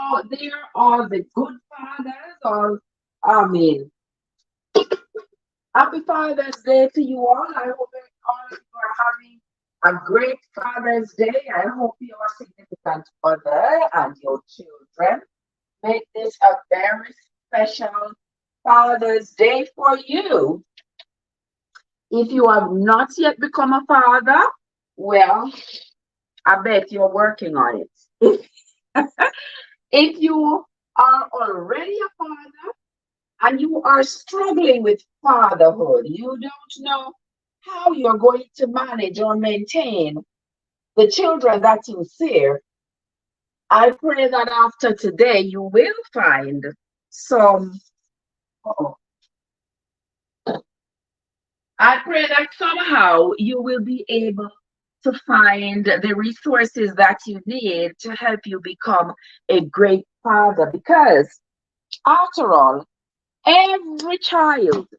out there, all the good fathers, all, I mean, happy Father's Day to you all. I hope that all of you are having a great Father's Day. I hope your significant other and your children make this a very special Father's Day for you. If you have not yet become a father, well, I bet you're working on it. If you are already a father and you are struggling with fatherhood, you don't know how you're going to manage or maintain the children that you see, I pray that after today you will find some. Uh-oh. I pray that somehow you will be able to find the resources that you need to help you become a great father. Because after all, every child,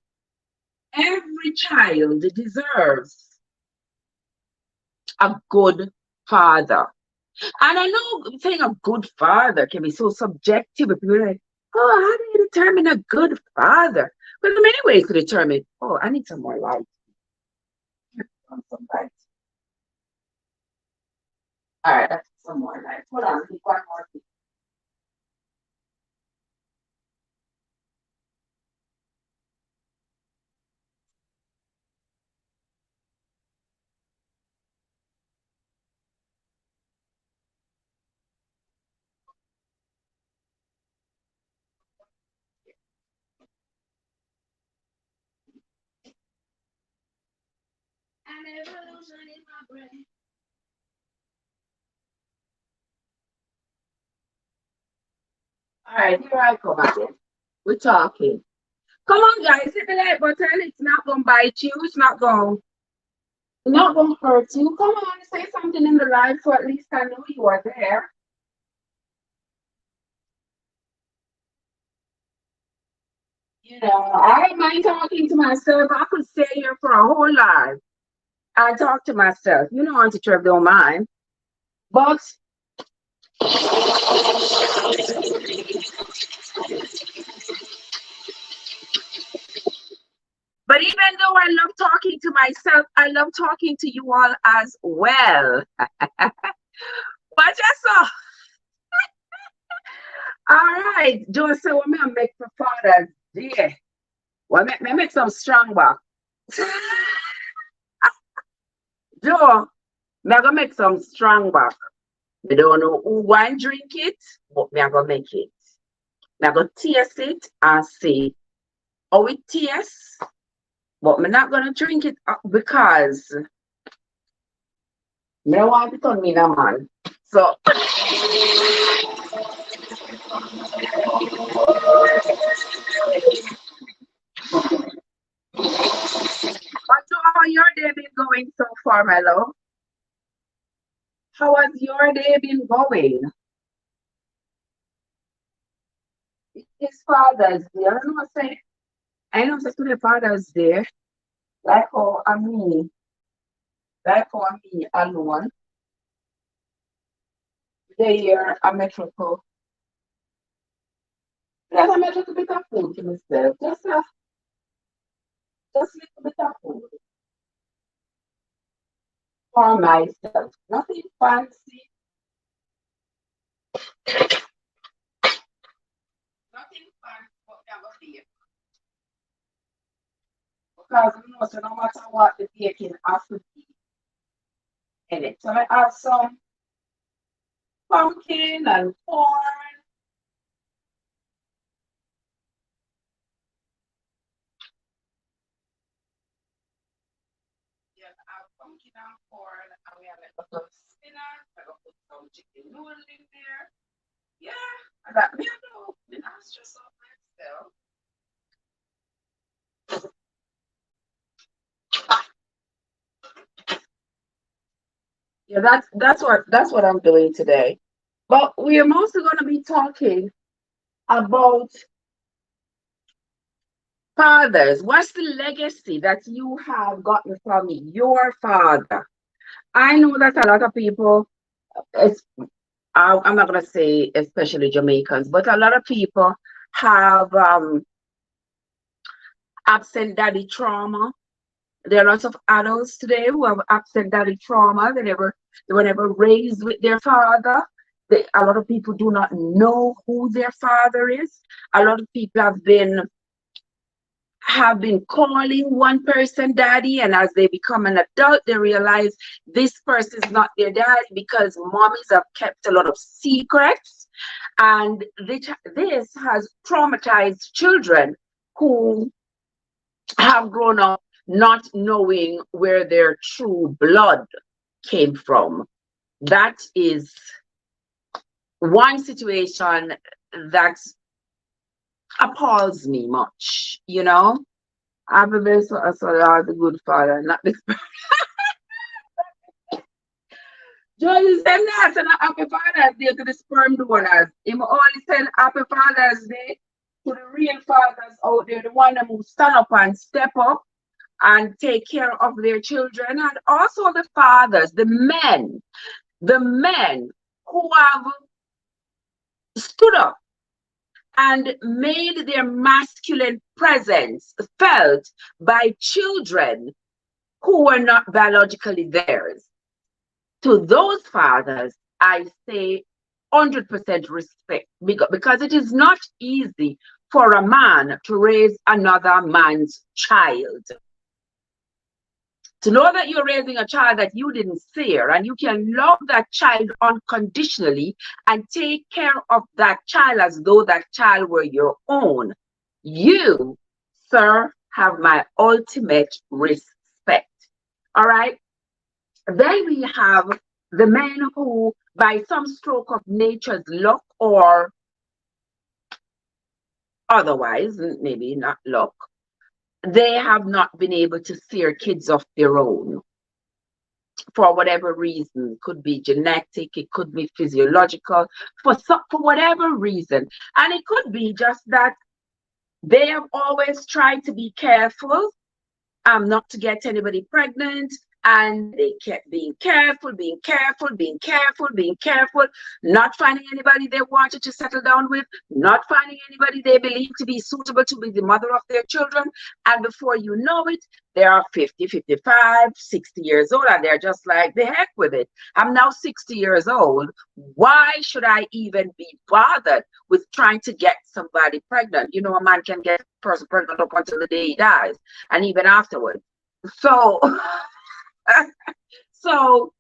every child deserves a good father. And I know saying a good father can be so subjective. People are like, oh, how do you determine a good father? Well, there are many ways to determine, oh, I need some more light. Some light. All right, that's some more light. Hold on, one more thing. An evolution in my brain. All right, here I come again. We're talking. Come on, guys, hit the like button. It's not gonna bite you. It's not gonna hurt you. Come on, say something in the live so at least I know you are there. You know, I don't mind talking to myself. I could stay here for a whole life. I talk to myself. You know, Auntie Trev don't mind. But but even though I love talking to myself, I love talking to you all as well. But just so, all right, Joseph, what me I make for Father's Day? Well, me make some strong back. Joe, me I gonna make some strong back. Me don't know who want drink it, but me I gonna make it. Me I gonna taste it and see how it tastes. But me not gonna drink it because me don't want it on me, no man. So, but how your day been going so far, my love? How has your day been going? His Father's Day. I don't know what say. I know it's today Father's Day. Like how I mean, like how I mean alone. The year I make sure to just I make a little bit of food to myself. Just a little bit of food for myself. Nothing fancy, nothing fancy, but never be. Because you know, so no matter what the baking has to be in it. So I have some pumpkin and corn. Yes, I have pumpkin and corn, and we have a little spinach. I gonna put some chicken noodle in there. Yeah, I got me a know. Me not stress out myself. Yeah, that's what I'm doing today. But we are mostly going to be talking about fathers. What's the legacy that you have gotten from your father? I know that a lot of people, I'm not gonna say especially Jamaicans, but a lot of people have absent daddy trauma. There are lots of adults today who have absent daddy trauma. They were never raised with their father. A lot of people do not know who their father is. A lot of people have been calling one person daddy, and as they become an adult, they realize this person is not their dad because mommies have kept a lot of secrets, and this has traumatized children who have grown up not knowing where their true blood came from. That is one situation that appalls me much, you know. I've been so the good father, not this. Joy send us and happy Father's Day to the sperm donors. Him only send happy Father's Day to the real fathers out there, the one who stand up and step up and take care of their children, and also the fathers, the men who have stood up and made their masculine presence felt by children who were not biologically theirs. To those fathers, I say 100% respect because it is not easy for a man to raise another man's child. To know that you're raising a child that you didn't sear and you can love that child unconditionally and take care of that child as though that child were your own. You, sir, have my ultimate respect. All right. Then we have the men who, by some stroke of nature's luck or otherwise, maybe not luck, they have not been able to sear kids of their own for whatever reason. It could be genetic, it could be physiological, for whatever reason. And it could be just that they have always tried to be careful not to get anybody pregnant. And they kept being careful, being careful, not finding anybody they wanted to settle down with, not finding anybody they believe to be suitable to be the mother of their children. And before you know it, they are 50, 55, 60 years old, and they're just like, the heck with it. I'm now 60 years old. Why should I even be bothered with trying to get somebody pregnant? You know, a man can get a person pregnant up until the day he dies, and even afterwards. So, so,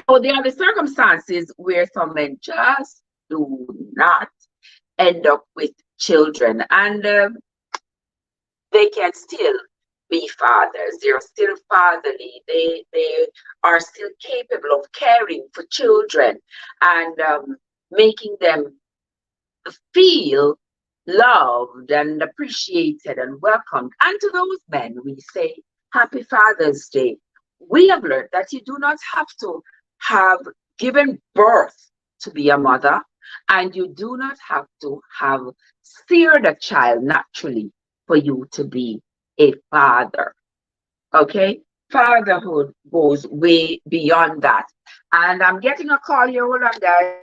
so there are the circumstances where some men just do not end up with children, and they can still be fathers. They're still fatherly. They are still capable of caring for children and making them feel loved and appreciated and welcomed. And to those men, we say, Happy Father's Day. We have learned that you do not have to have given birth to be a mother, and you do not have to have seared a child naturally for you to be a father. Okay? Fatherhood goes way beyond that. And I'm getting a call here. Hold on, guys.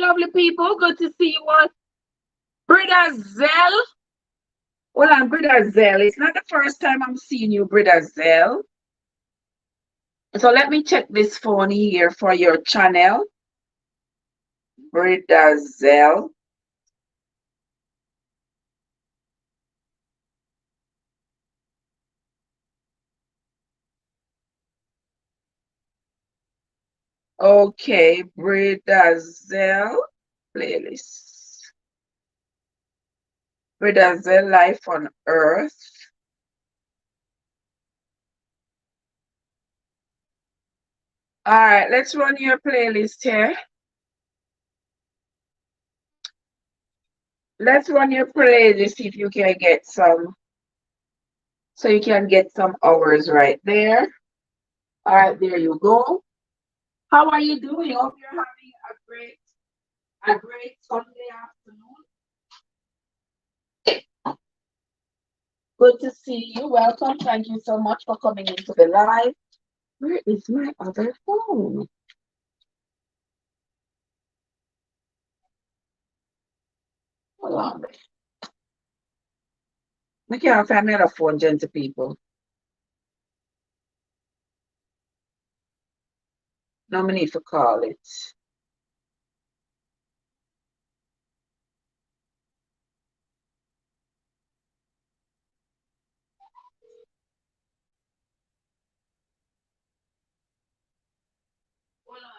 lovely people. Good to see you all. Brother Zell. Hold on, Brother Zell. It's not the first time I'm seeing you, Brother Zell. So let me check this phone here for your channel. Brother Zell. Okay, Brother Zell. Playlist. Brother Zell, Life on Earth. All right, let's run your playlist here. Let's run your playlist, see if you can get some. So you can get some hours right there. All right, there you go. How are you doing? Hope you're having a great Sunday afternoon. Good to see you. Welcome. Thank you so much for coming into the live. Where is my other phone? Hold on. I can't find my other phone, gentle people. No need to call it. Hold on.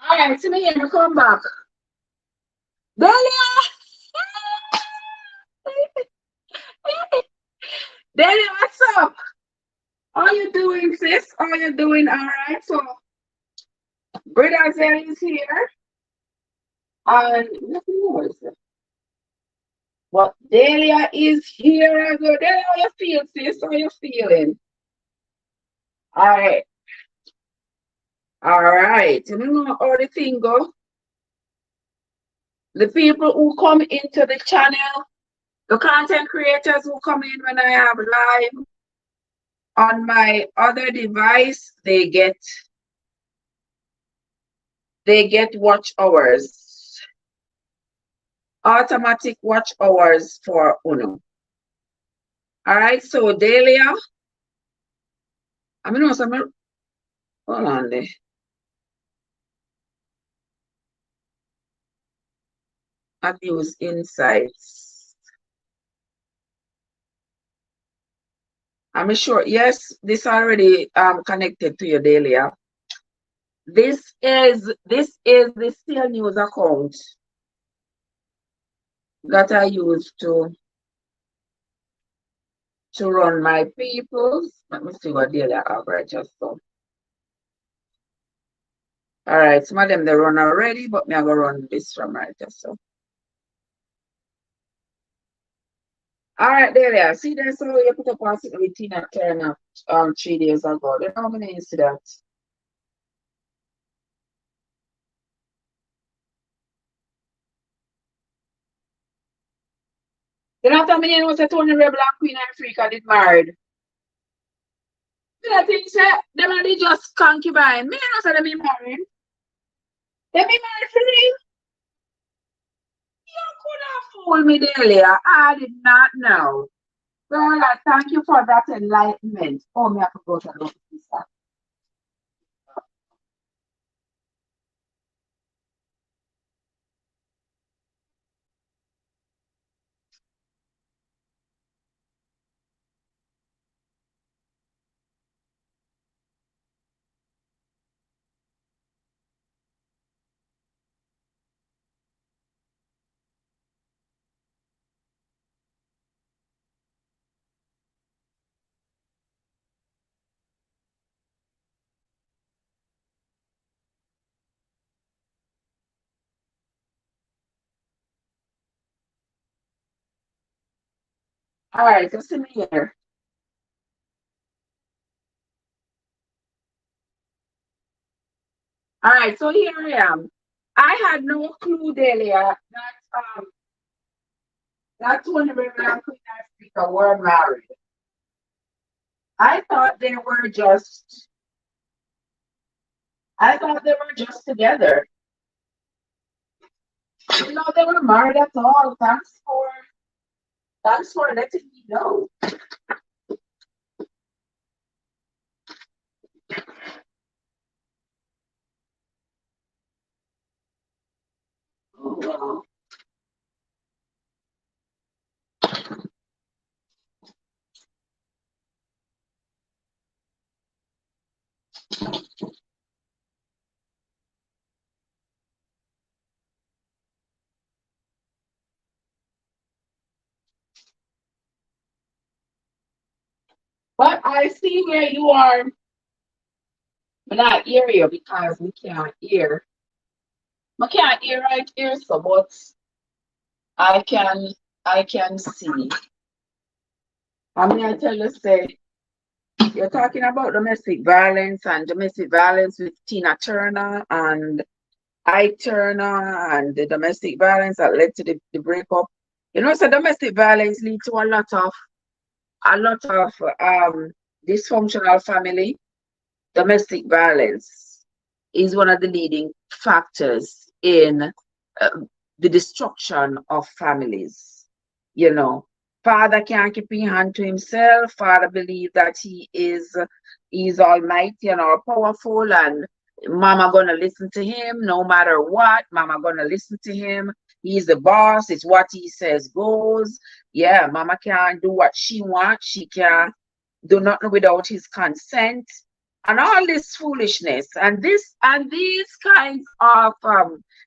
All right, see me here. Come back. Delia! Delia, what's up? How you doing, sis? How you doing? All right. So, Brother Zell is here. And nothing more is there. But Delia is here. I go, Delia, how you feel, sis? How you feeling? All right. All right. You know how the thing go? The people who come into the channel, the content creators who come in when I have live on my other device, they get watch hours. Automatic watch hours for Uno. All right, so Delia, I mean, also, hold on there. Abuse insights. I'm sure, yes, this already connected to your Delia. This is the Steel News account that I use to run my peoples. Let me see what Delia have right just so. All right, some of them they run already, but me I go run this from right just so. All right, Delia. See that so you put up on sitting with Tina Turner 3 days ago. They know me see that. Then after me, you know, say Tony Rebel and Queen Africa did married. I think say them are they just concubine. Me, I know say them be married. They be married for real. You could have fooled me earlier. I did not know. Girl, I thank you for that enlightenment. Oh, me have to go to the sister. All right, just see me here. All right, so here I am. I had no clue, Delia, that Tony Rebel and Queen Africa were married. I thought they were just I thought they were just together. You know, they were married at all. Thanks for letting me know. Oh, wow. But I see where you are, but not hear you because we can't hear. We can't hear right here, so but I can I can see. I mean I tell you say you're talking about domestic violence with Tina Turner and Ike Turner and the domestic violence that led to the breakup. You know, so domestic violence leads to a lot of dysfunctional family. Domestic violence is one of the leading factors in uh, the destruction of families. You know, father can't keep his hand to himself. Father believes that he's almighty and all powerful, and mama gonna listen to him no matter what. Mama gonna listen to him. He's the boss. It's what he says goes. Yeah, mama can't do what she wants. She can't do nothing without his consent, and all this foolishness and these kinds of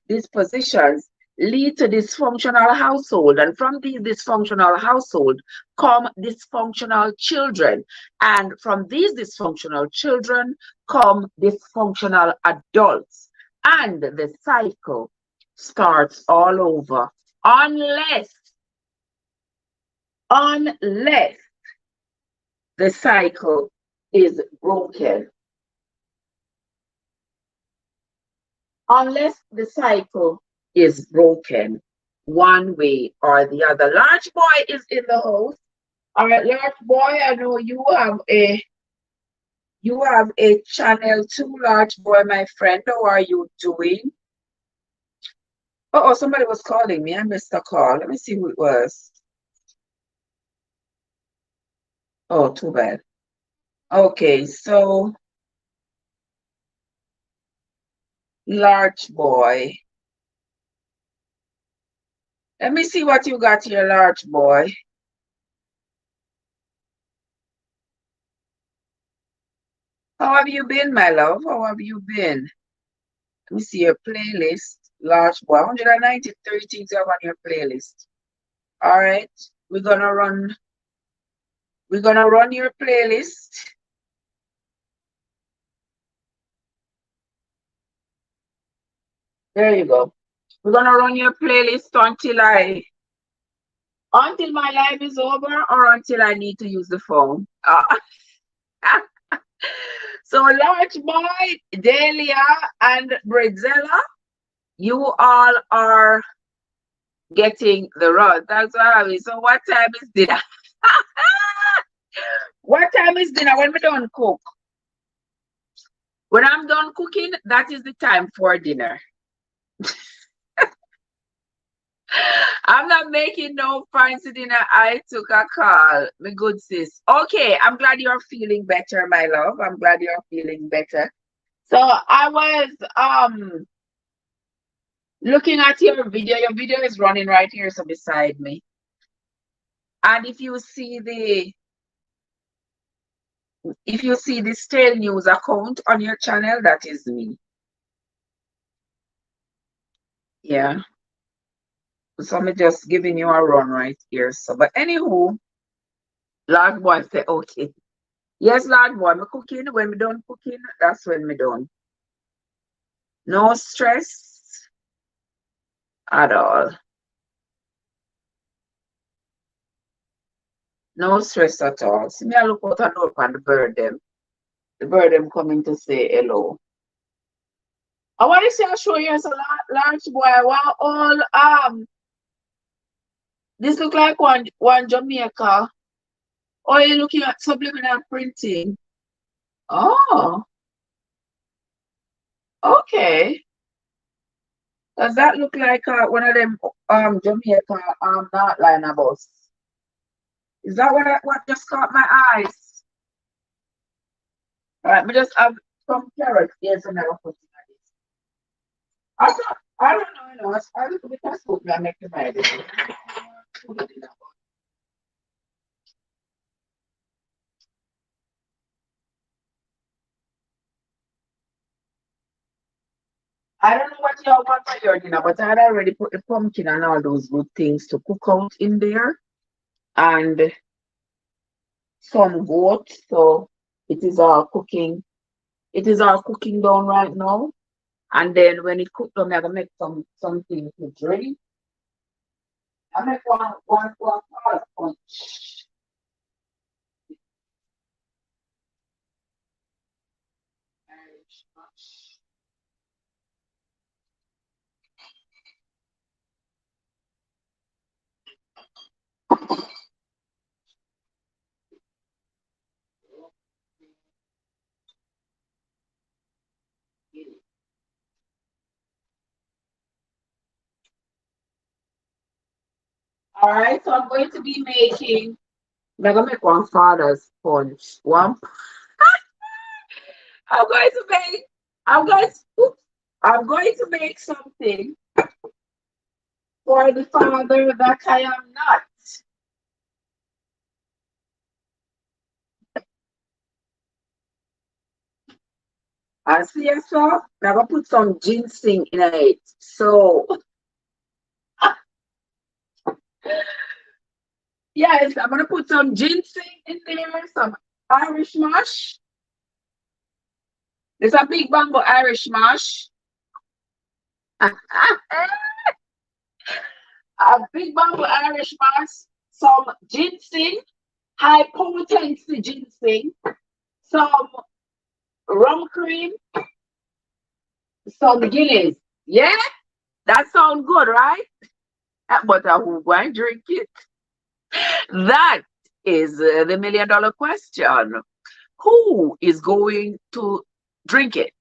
dispositions lead to dysfunctional household, and from these dysfunctional household come dysfunctional children, and from these dysfunctional children come dysfunctional adults, and the cycle starts all over unless unless the cycle is broken. Unless the cycle is broken one way or the other. Large boy is in the house. All right, large boy, I know you have a channel two, large boy, my friend. How are you doing? Oh, somebody was calling me. I missed a call. Let me see who it was. Oh, too bad. Okay, so large boy. Let me see what you got here, large boy. How have you been, my love? How have you been? Let me see your playlist. Large boy, 193 things you have on your playlist. All right. We're gonna run we're gonna run your playlist. There you go. We're gonna run your playlist until my life is over or until I need to use the phone. So large boy, Delia and Brazella, you all are getting the rod. That's what I mean. So what time is dinner? What time is dinner when we don't cook? When I'm done cooking, that is the time for dinner. I'm not making no fancy dinner. I took a call, my good sis. Okay, I'm glad you're feeling better, my love. I'm glad you're feeling better. So I was looking at your video. Your video is running right here, so beside me. And if you see the Stale News account on your channel, that is me. Yeah. So I'm just giving you a run right here. So, but anywho, Lord boy say okay. Yes, Lord boy, me cooking. When me done cooking, that's when me done. No stress at all. No stress at all. See me I look out and look on the bird them. The bird them coming to say hello. I want to say I show you so large boy. Wow, all this look like one Jamaica. Oh, you're looking at subliminal printing. Oh, okay. Does that look like one of them Jamaica not liner bus? Is that what just caught my eyes? All right, me just have some carrots here so now put in this. I don't know, you know, I look at the soup and make the mind. I don't know what y'all want for your dinner, but I had already put the pumpkin and all those good things to cook out in there. And some goat, so it is all cooking. It is all cooking down right now. And then when it cooked down, I'm gonna make something to drink. I make one punch. All right, so I'm going to be making. I'm gonna make one father's punch. One. I'm going to make. I'm going to. Oops, I'm going to make something for the father that I am not. I see yourself. I'm gonna put some ginseng in it. So yes, I'm gonna put some ginseng in there, some Irish mash. There's a big bamboo Irish mash. A big bamboo Irish mash, some ginseng, high potency ginseng, some rum cream, some Guinness. Yeah, that sounds good, right? But who going to drink it? That is the $1 million question. Who is going to drink it?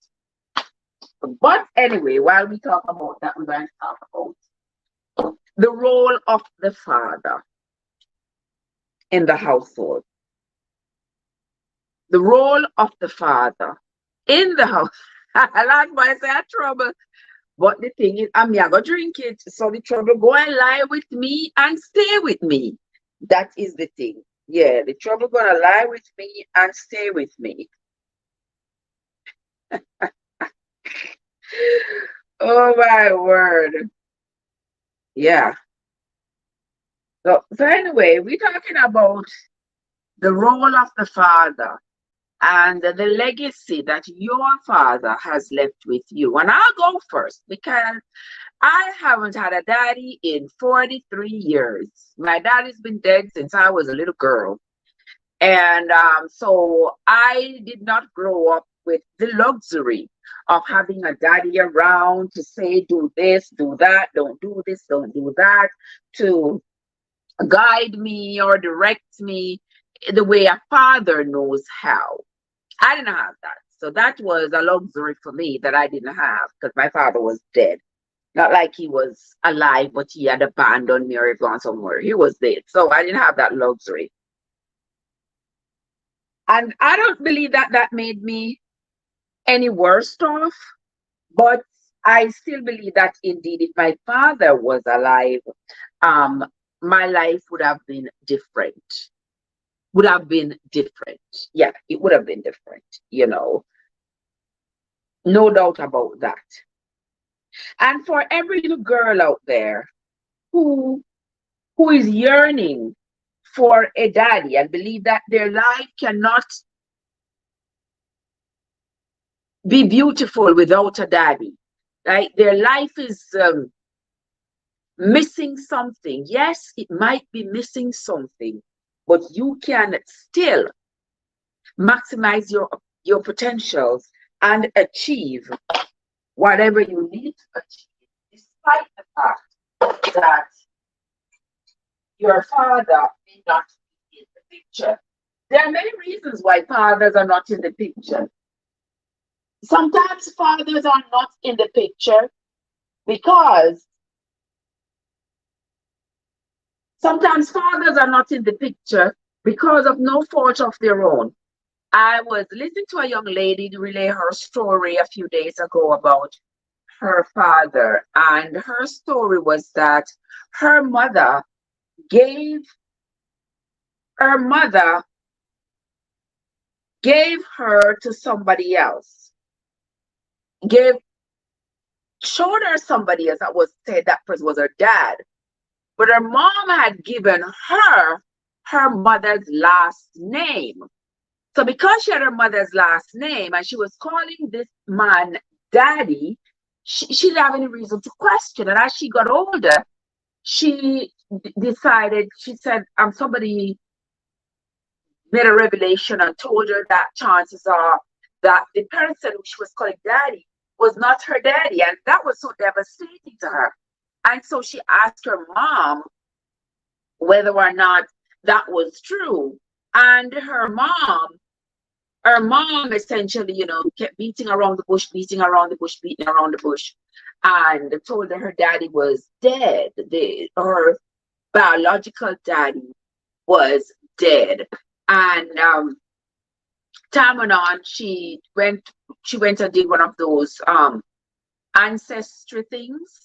But anyway, while we talk about that, we're going to talk about the role of the father in the household. The role of the father in the house. I like my say trouble. But the thing is, I'm going to drink it. So the trouble go and lie with me and stay with me. That is the thing. Yeah, the trouble gonna lie with me and stay with me. Oh my word. Yeah. So anyway, we're talking about the role of the father and the legacy that your father has left with you. And I'll go first because I haven't had a daddy in 43 years. My daddy's been dead since I was a little girl. And so I did not grow up with the luxury of having a daddy around to say, do this, do that, don't do this, don't do that, to guide me or direct me the way a father knows how. I didn't have that. So that was a luxury for me that I didn't have because my father was dead. Not like he was alive, but he had abandoned me or gone somewhere. He was dead. So I didn't have that luxury. And I don't believe that that made me any worse off, but I still believe that indeed, if my father was alive, um, my life would have been different. Would have been different. Yeah, it would have been different, you know, no doubt about that. And for every little girl out there who who is yearning for a daddy and believe that their life cannot be beautiful without a daddy, right? Their life is missing something. Yes, it might be missing something, but you can still maximize your potentials and achieve whatever you need to achieve, despite the fact that your father may not be in the picture. There are many reasons why fathers are not in the picture. Sometimes fathers are not in the picture because sometimes fathers are not in the picture because of no fault of their own. I was listening to a young lady relay her story a few days ago about her father, and her story was that her mother gave her mother gave her to somebody else, gave showed her somebody else that was said that person was her dad, but her mom had given her her mother's last name. So because she had her mother's last name and she was calling this man daddy, she didn't have any reason to question. And as she got older, she decided, she said, somebody made a revelation and told her that chances are that the person who she was calling daddy was not her daddy. And that was so devastating to her. And so she asked her mom whether or not that was true. And her mom essentially, kept beating around the bush, beating around the bush, beating around the bush, and told her daddy was dead. Her biological daddy was dead. And time went on, she went and did one of those ancestry things.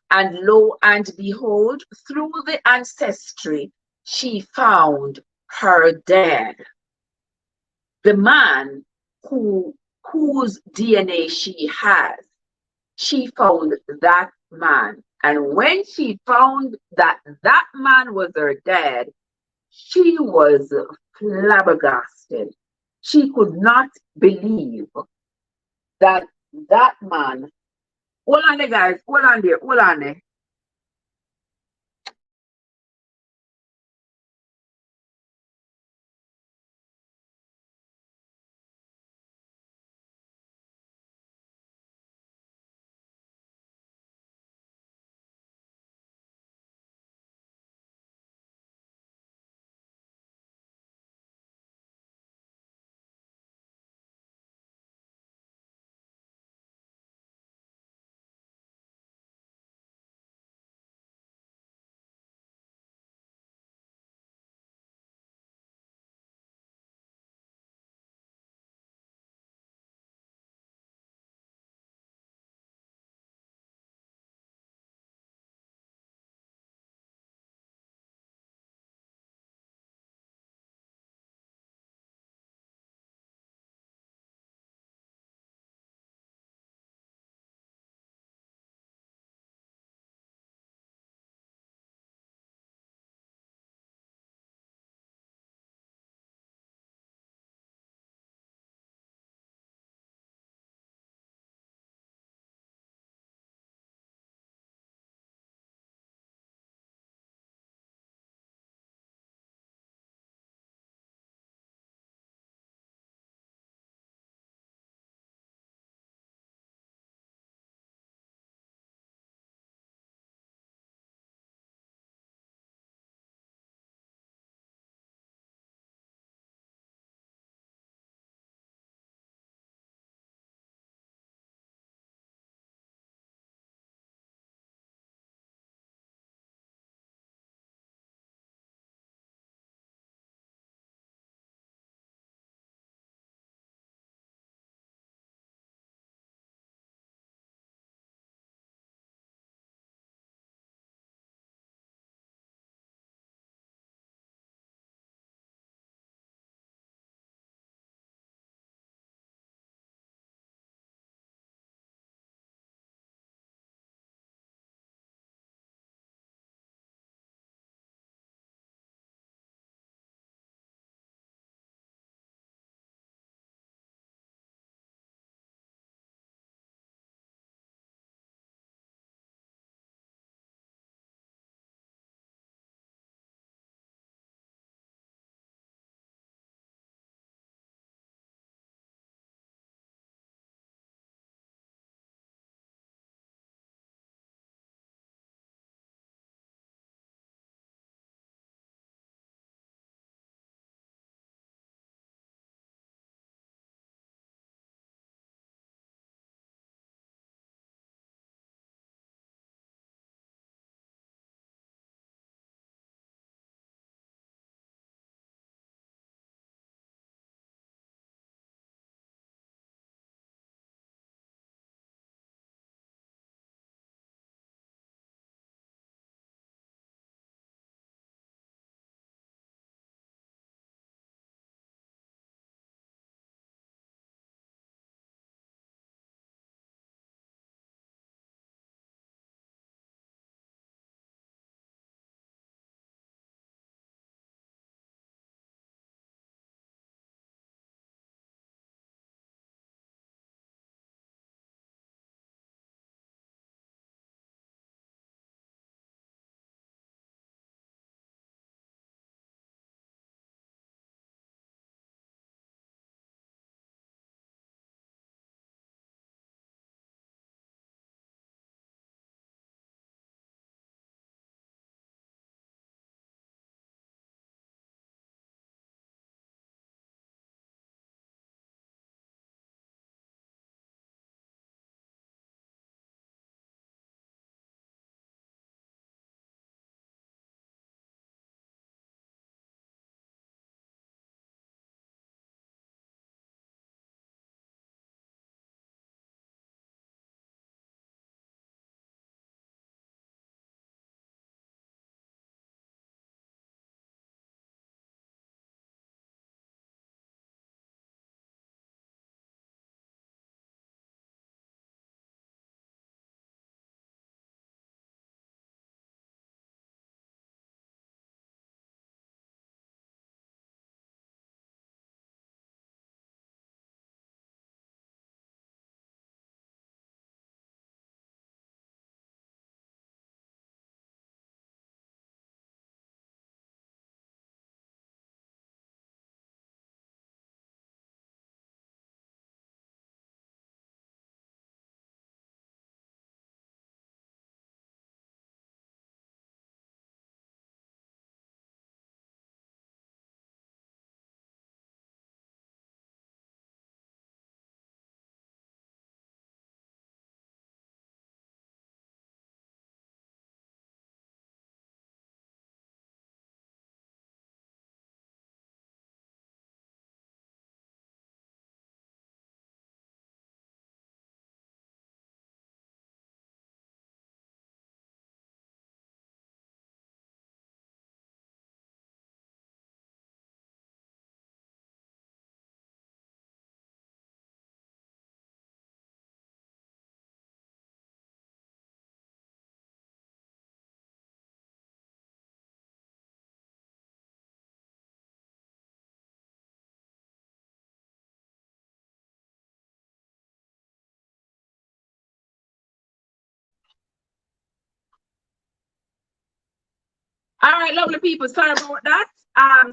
And lo and behold, through the ancestry, she found her dad, the man whose DNA she has. She found that man. And when she found that that man was her dad, she was flabbergasted. She could not believe that that man. Hold on there, guys. Hold on there. Hold on there. All right, lovely people. Sorry about that.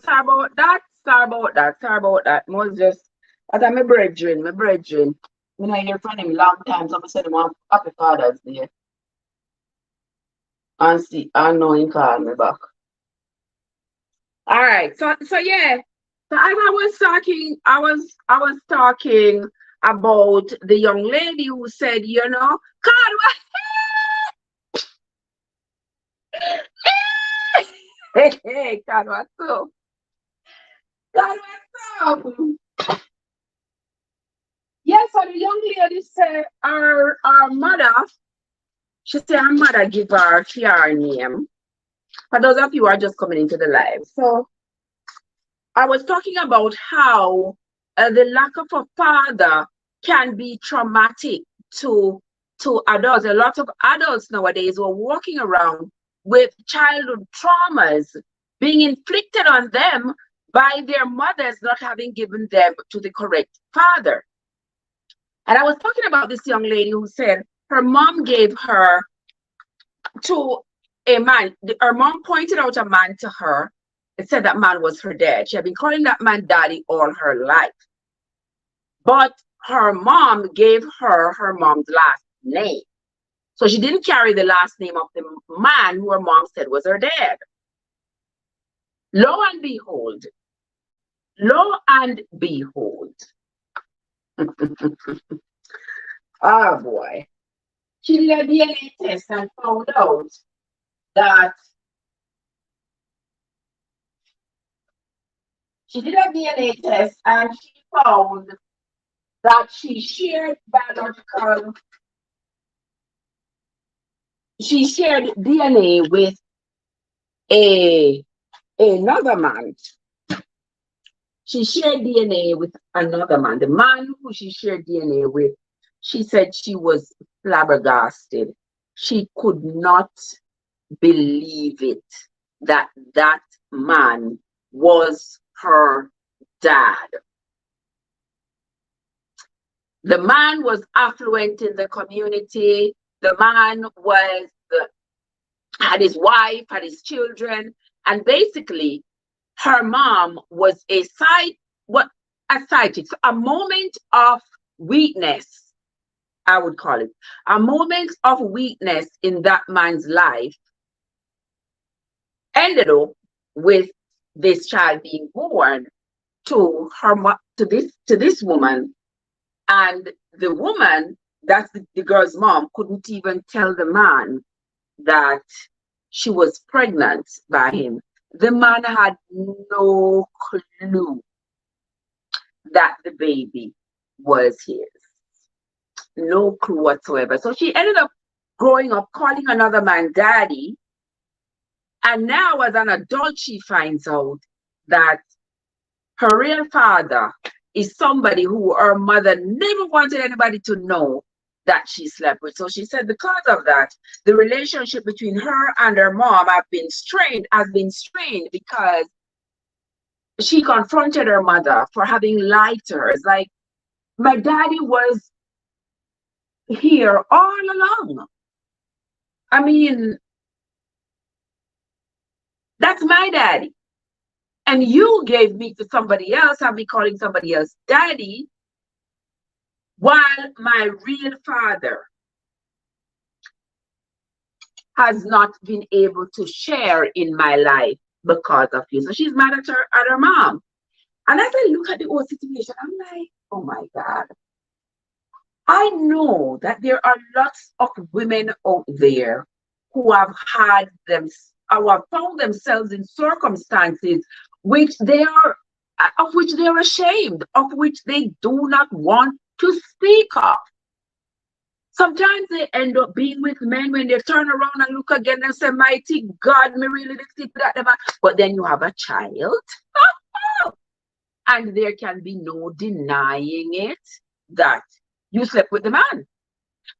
Sorry about that. Sorry about that. Sorry about that. Was just as I'm my brethren, my brethren. When I hear from him long time, so I said him on Happy Father's Day. And see, I know he called me back. All right. So yeah. So as I was talking, I was talking about the young lady who said, God, hey, God, what's up? God, what's up? Yes, so the young lady said our mother, she said her mother give her PR name. For those of you who are just coming into the live. So I was talking about how the lack of a father can be traumatic to adults. A lot of adults nowadays who are walking around with childhood traumas being inflicted on them by their mothers not having given them to the correct father. And I was talking about this young lady who said her mom gave her to a man. Her mom pointed out a man to her and said that man was her dad. She had been calling that man daddy all her life. But her mom gave her her mom's last name. So she didn't carry the last name of the man who her mom said was her dad. Lo and behold, lo and behold. Oh boy. She did a DNA test and found out that she did a DNA test and she found that she shared DNA with a another man. She shared DNA with another man. The man who she shared DNA with, she said she was flabbergasted. She could not believe it that that man was her dad. The man was affluent in the community. The man had his wife, had his children, and basically her mom was a sidekick, a moment of weakness, I would call it, a moment of weakness in that man's life ended up with this child being born to this woman, and the woman, that's the girl's mom, couldn't even tell the man that she was pregnant by him. The man had no clue that the baby was his. No clue whatsoever. So she ended up growing up calling another man daddy. And now, as an adult, she finds out that her real father is somebody who her mother never wanted anybody to know that she slept with. So she said because of that, the relationship between her and her mom has been strained because she confronted her mother for having lied to her. It's like, my daddy was here all along. I mean, that's my daddy. And you gave me to somebody else, I'll be calling somebody else daddy, while my real father has not been able to share in my life because of you. So she's mad at her mom. And as I look at the whole situation, I'm like, oh my God. I know that there are lots of women out there who have found themselves in circumstances which they are ashamed, of which they do not want to speak of. Sometimes they end up being with men when they turn around and look again and say, mighty God, me really did sleep with that. But then you have a child, and there can be no denying it that you slept with the man.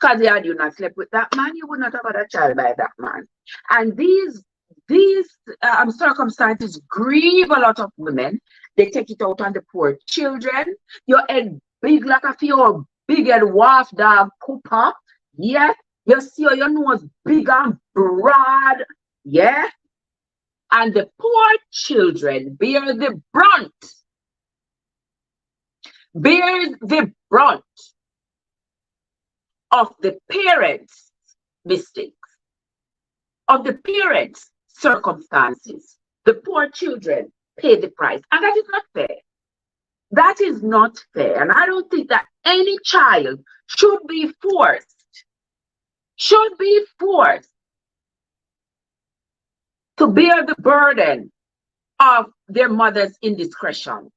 Because had you not slept with that man, you would not have had a child by that man. And these circumstances grieve a lot of women. They take it out on the poor children. Your head big like a few big head wolf dog pooper. Yeah. You see your nose big and broad. Yeah. And the poor children bear the brunt of the parents' mistakes, of the parents' circumstances. The poor children pay the price. And that is not fair. That is not fair. And I don't think that any child should be forced to bear the burden of their mother's indiscretion.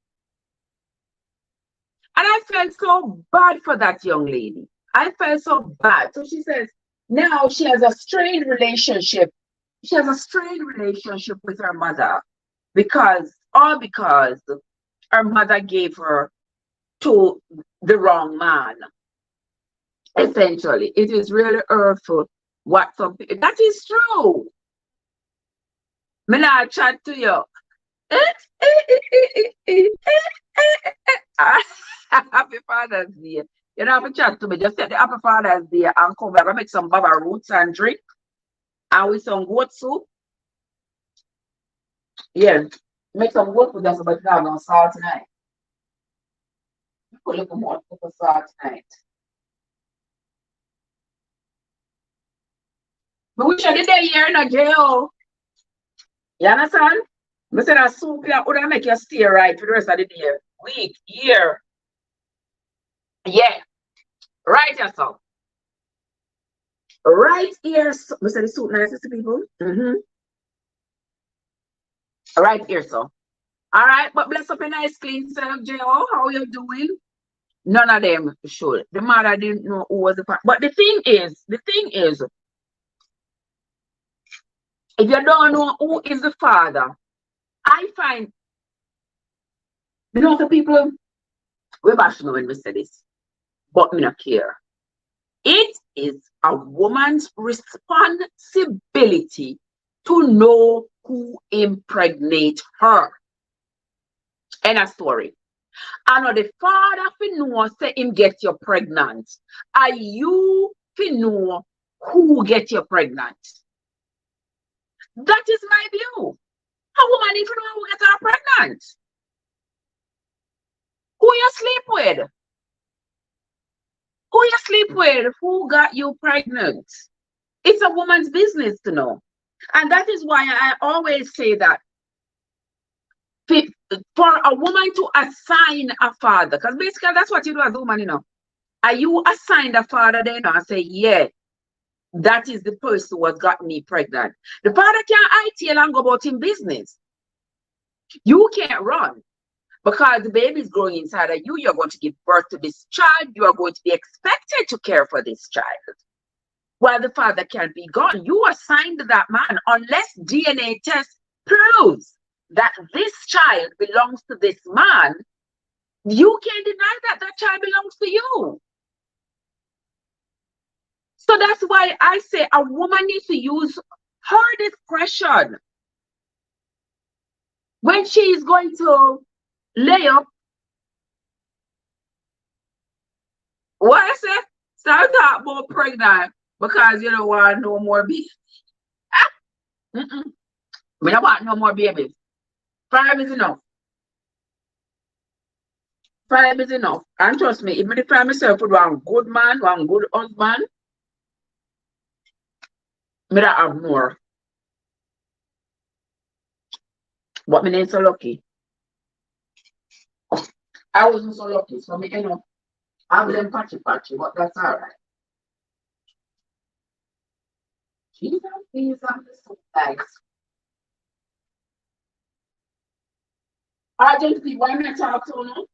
And I felt so bad for that young lady. I felt so bad. So she says now she has a strained relationship. She has a strained relationship with her mother because her mother gave her to the wrong man. Essentially, it is really hurtful what some people, that is true. Me not chat to you. Happy Father's Day. You don't have to chat to me. Just set the Happy Father's Day and come back and make some baba roots and drink. And with some goat soup. Yeah. Make some goat soup just but now on salt tonight. You could look more for salt tonight. But we should be there here in a jail. You understand? I said that soup here would make you stay right for the rest of the day. Week, year. Yeah. Right yourself. Right here. So, I said the soup nice to people. Right here, so. All right, but bless up a nice clean self, J.O. How you doing? None of them should. The mother didn't know who was the father. But the thing is, if you don't know who is the father, I find, the people, we bash me when we say this, but me not care. It is a woman's responsibility to know who impregnate her. End of story. I know the father fi know say him get you pregnant. Are you fi know who get you pregnant? That is my view. A woman need to know who get her pregnant. Who you sleep with? Who you sleep with? Who got you pregnant? It's a woman's business to know. And that is why I always say that for a woman to assign a father, because basically that's what you do as a woman, Are you assigned a father then and say, yeah, that is the person who has got me pregnant? The father can't ITL and go about in business. You can't run because the baby is growing inside of you. You're going to give birth to this child. You are going to be expected to care for this child. While the father can be gone, you assigned that man unless DNA test proves that this child belongs to this man. You can't deny that that child belongs to you. So that's why I say a woman needs to use her discretion when she is going to lay up. What I say? Start talking about pregnant because you don't want no more babies. We don't want no more babies. 5 is enough. 5 is enough. And trust me, even if I myself would want good man, one good husband, me that have more. But me ain't so lucky. I wasn't so lucky, so me I'm them patchy, but that's all right. Jesus, these are the so nice. Urgently, why me talk to you?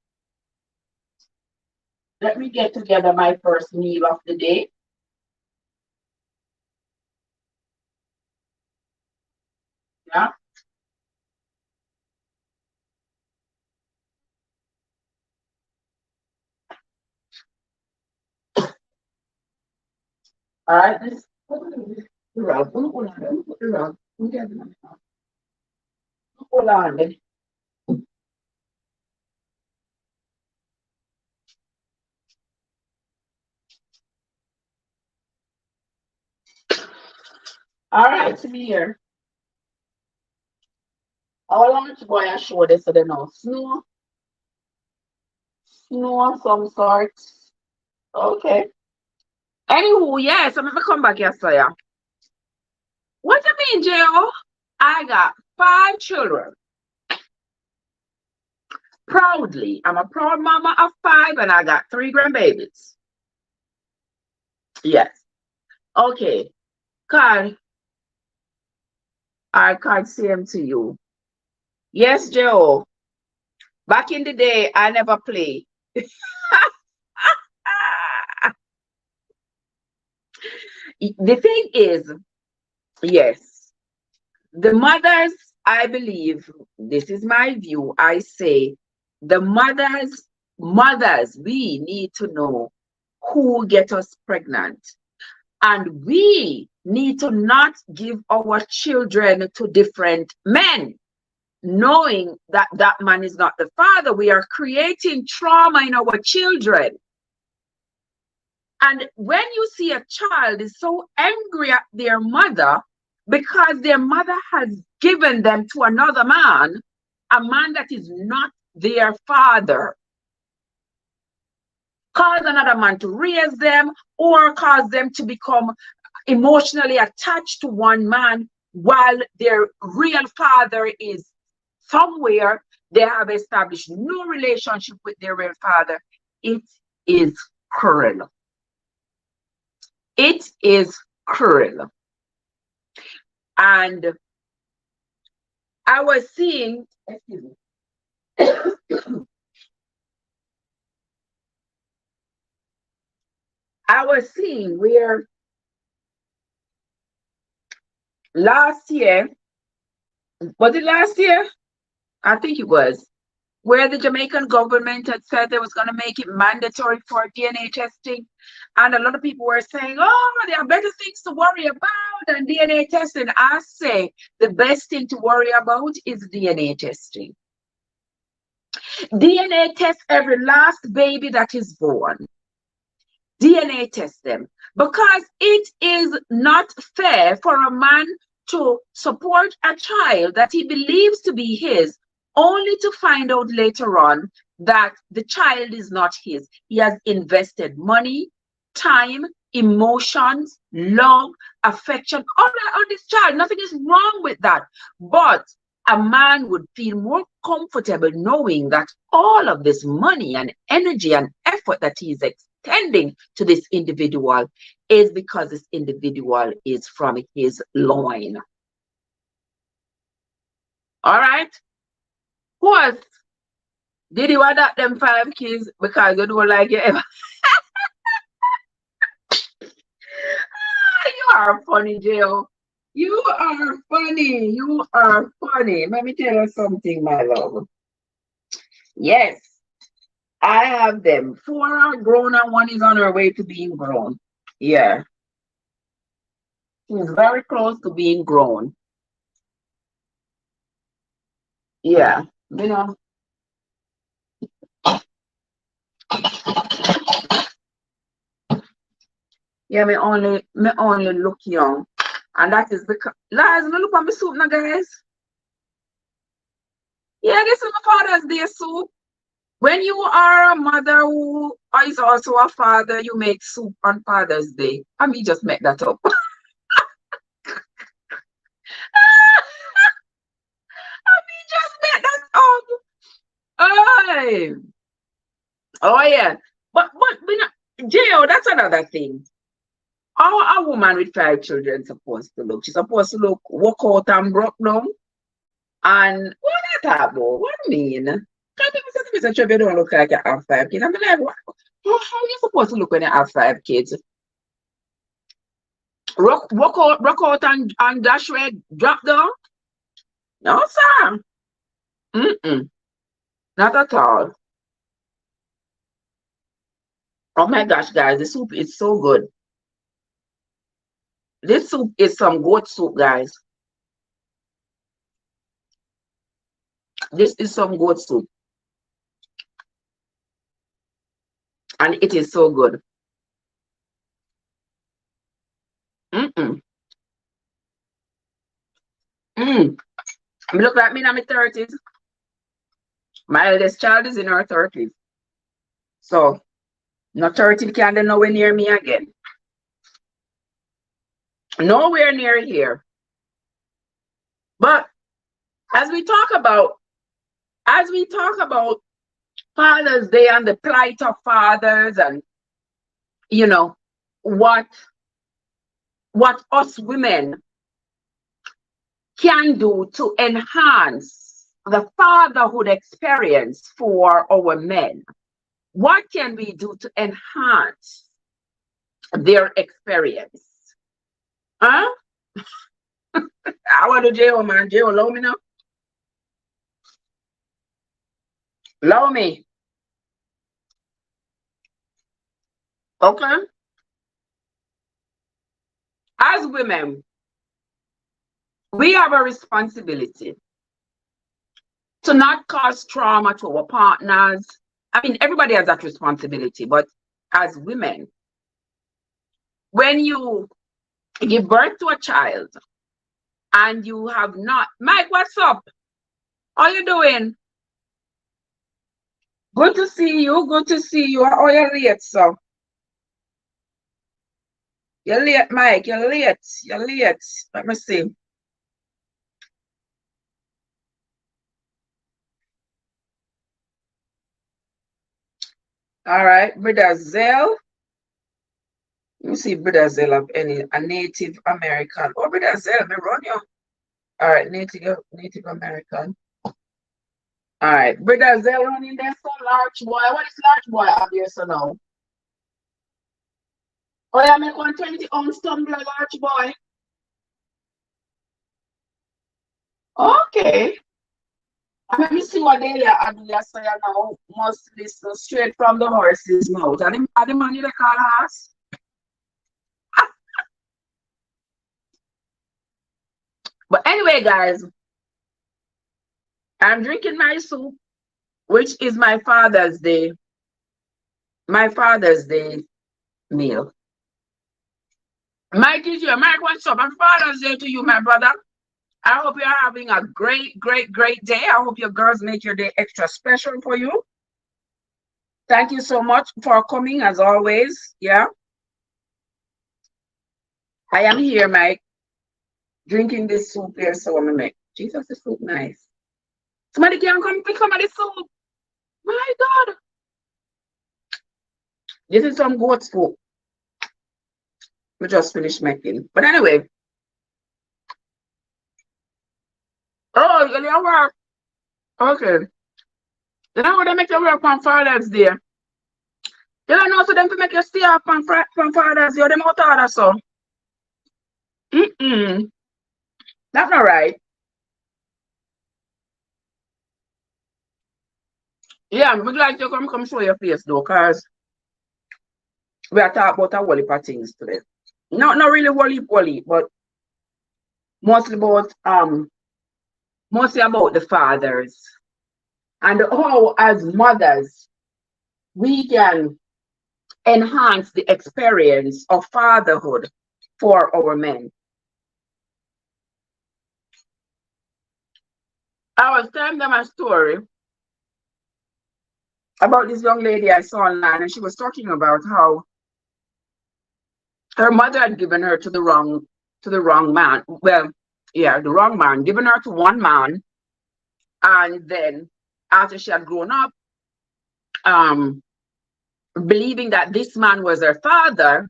Let me get together my first meal of the day. Yeah. All right. This the rug. Hold on. Put the rug. Hold on. All right, to be here. Our lunch boy I showed this so they know. Snow of some sort. Okay. Anywho, yes, I'm gonna come back here, so yeah. What do you mean, Jill? I got 5 children. Proudly. I'm a proud mama of 5 and I got 3 grandbabies. Yes. Okay. God, I can't say them to you. Yes, Joe. Back in the day, I never play. The thing is, yes, the mothers, I believe, this is my view. I say the mothers, we need to know who get us pregnant. And we need to not give our children to different men, knowing that that man is not the father. We are creating trauma in our children. And when you see a child is so angry at their mother because their mother has given them to another man, a man that is not their father, cause another man to raise them or cause them to become emotionally attached to one man while their real father is somewhere, they have established no relationship with their real father. It is cruel. It is cruel. And I was seeing, excuse me, I was seeing where last year, was it last year? I think it was, where the Jamaican government had said they was going to make it mandatory for DNA testing. And a lot of people were saying, oh, there are better things to worry about than DNA testing. I say the best thing to worry about is DNA testing. DNA test every last baby that is born. DNA test them. Because it is not fair for a man to support a child that he believes to be his, only to find out later on that the child is not his. He has invested money, time, emotions, love, affection on this child. Nothing is wrong with that. But a man would feel more comfortable knowing that all of this money and energy and effort that he is extending to this individual is because this individual is from his loin. All right? Who else? Did you adopt them 5 kids because you don't like it ever? You are funny, Jill. You are funny. You are funny. Let me tell you something, my love. Yes, I have them. 4 are grown and 1 is on her way to being grown. Yeah. She's very close to being grown. Yeah. You know. Yeah, me only look young. And that is because Lies, look at my soup now, guys. Yeah, this is my Father's Day soup. When you are a mother who is also a father, you make soup on Father's Day. I mean, just make that up. I mean, just make that up. Oh, oh yeah. But J.O., that's another thing. How a woman with 5 children supposed to look? She's supposed to look walk out and broke down. And what that about? What do you mean? Can't people say to me, "Trevor, you don't look like you have 5 kids." I'm like, what? How are you supposed to look when you have 5 kids? Rock out and dash away, drop down? No, sir. Mm-mm. Not at all. Oh my gosh, guys, the soup is so good. This soup is some goat soup, guys. This is some goat soup. And it is so good. Mm-mm. Mm. look like me in my 30s. My eldest child is in her 30s. So, no 30 can they nowhere near me again. Nowhere near here. But as we talk about Father's Day and the plight of fathers, and you know what us women can do to enhance the fatherhood experience for our men. What can we do to enhance their experience? Huh? I want to jail, man. Jail, allow me now. Allow me. Okay. As women, we have a responsibility to not cause trauma to our partners. I mean, everybody has that responsibility, but as women, when you give birth to a child and you have not, Mike, what's up? How you doing? Good to see you. Good to see you. How are you late, so? You're late, Mike. You're late. You're late. Let me see. All right, Brother Zell. Let me see if Brother Zell have a Native American. Oh, Brother Zell, me run you. All right, Native American. All right, Brother Zell running there, so large boy. What is large boy up here, so now? Oh, yeah, make 120-ounce tumbler, large boy. Okay. Let me see what they are doing. So you know, must listen straight from the horse's mouth. Are the money they call horse? But anyway, guys, I'm drinking my soup, which is my Father's Day. My Father's Day meal. Mike is here. Mike, what's up? Happy Father's Day to you, my brother. I hope you're having a great, great, great day. I hope your girls make your day extra special for you. Thank you so much for coming, as always. Yeah. I am here, Mike, drinking this soup here, so I'm gonna make. Jesus, the soup nice. Somebody can come pick some of the soup. My God. This is some goat soup. We just finished making. But anyway. Oh, you know work. Okay. You know what they make you work on Father's Day? You don't know, so them to make you stay up on Father's Day, them out order, so. That's not right. Yeah, I'm glad you come show your face though, because we are talking about a whole heap of things today. Not really whole heap, but mostly about the fathers and how as mothers we can enhance the experience of fatherhood for our men. I was telling them a story about this young lady I saw online, and she was talking about how her mother had given her to the wrong man. Well, yeah, the wrong man, given her to one man, and then after she had grown up, believing that this man was her father,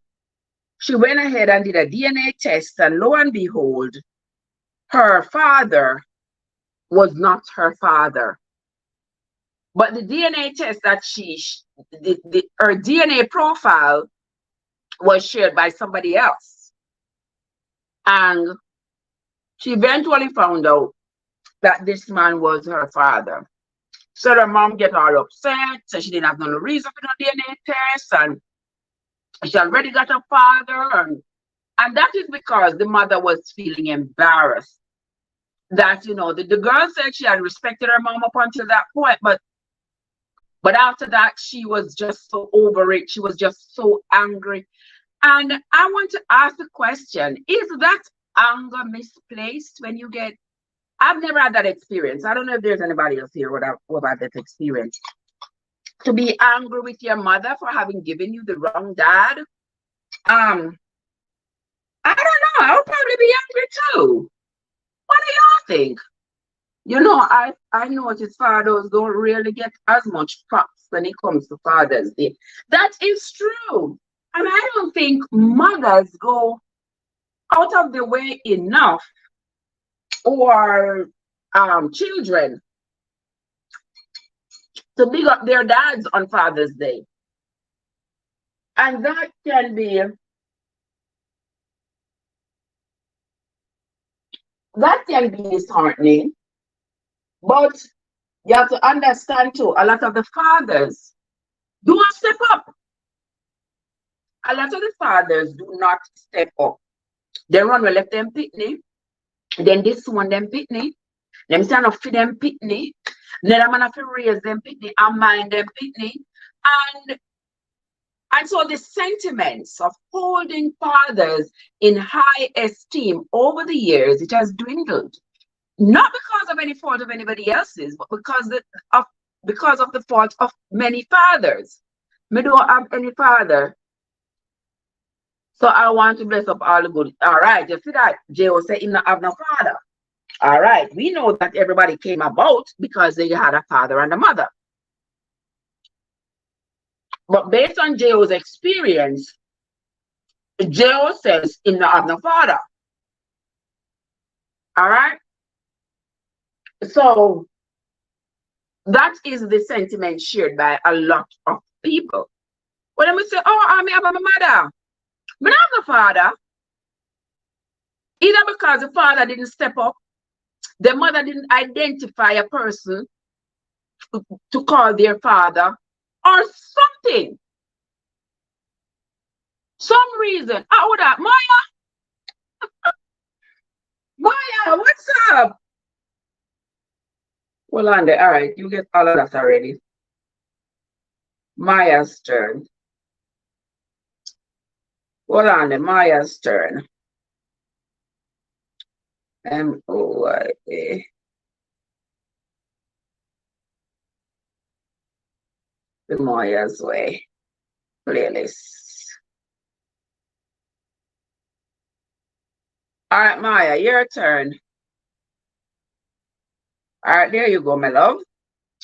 she went ahead and did a DNA test, and lo and behold, her father was not her father. But the DNA test that her DNA profile was shared by somebody else. And she eventually found out that this man was her father. So her mom get all upset, so she didn't have no reason for the DNA test, and she already got a father, and that is because the mother was feeling embarrassed. That, you know, the girl said she had respected her mom up until that point, but after that, she was just so over it. She was just so angry. And I want to ask the question, is that anger misplaced when you get I've never had that experience. I don't know if there's anybody else here who about that experience. To be angry with your mother for having given you the wrong dad. I don't know. I would probably be angry too. What do y'all think? You know, I notice fathers don't really get as much props when it comes to Father's Day. That is true. And I don't think mothers go out of the way enough, or children, to big up their dads on Father's Day. And that can be disheartening. But you have to understand too, a lot of the fathers do not step up. A lot of the fathers do not step up. They run well left them pitney, then this one them pitney, them stand up for them pitney, then I'm gonna raise them pitney and mind them pitney. And and so the sentiments of holding fathers in high esteem over the years, it has dwindled. Not because of any fault of anybody else's, but because of the fault of many fathers. Me don't have any father, so I want to bless up all the good. All right, you see that? J.O. said he not have no father. All right, we know that everybody came about because they had a father and a mother. But based on J.O.'s experience, J.O. says he not have no father. All right? So that is the sentiment shared by a lot of people. When we say, oh, I have my mother. But I have no father. Either because the father didn't step up, the mother didn't identify a person to call their father, or something. Some reason. How would that? Maya? Maya, what's up? Well, on there. All right, you get all of that already. Maya's turn. Hold on, the Maya's turn. MOYA. The Maya's Way playlist. All right, Maya, your turn. All right, there you go, my love.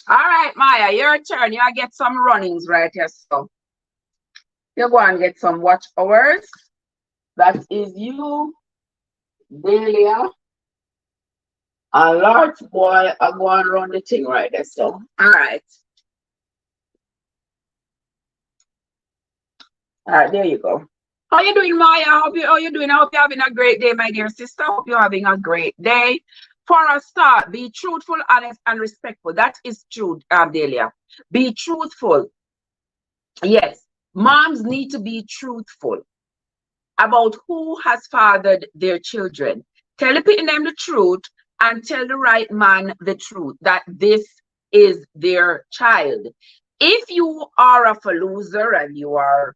All right, Maya, your turn. You get some runnings right here, so you go and get some watch hours. That is you, Delia, a large boy. I go and run the thing right there, so all right. All right, there you go. How you doing, Maya? How you doing? I hope you're having a great day, my dear sister. I hope you're having a great day. For a start, be truthful, honest, and respectful. That is true, Delia. Be truthful. Yes, moms need to be truthful about who has fathered their children. Tell them the truth and tell the right man the truth, that this is their child. If you are a loser and you are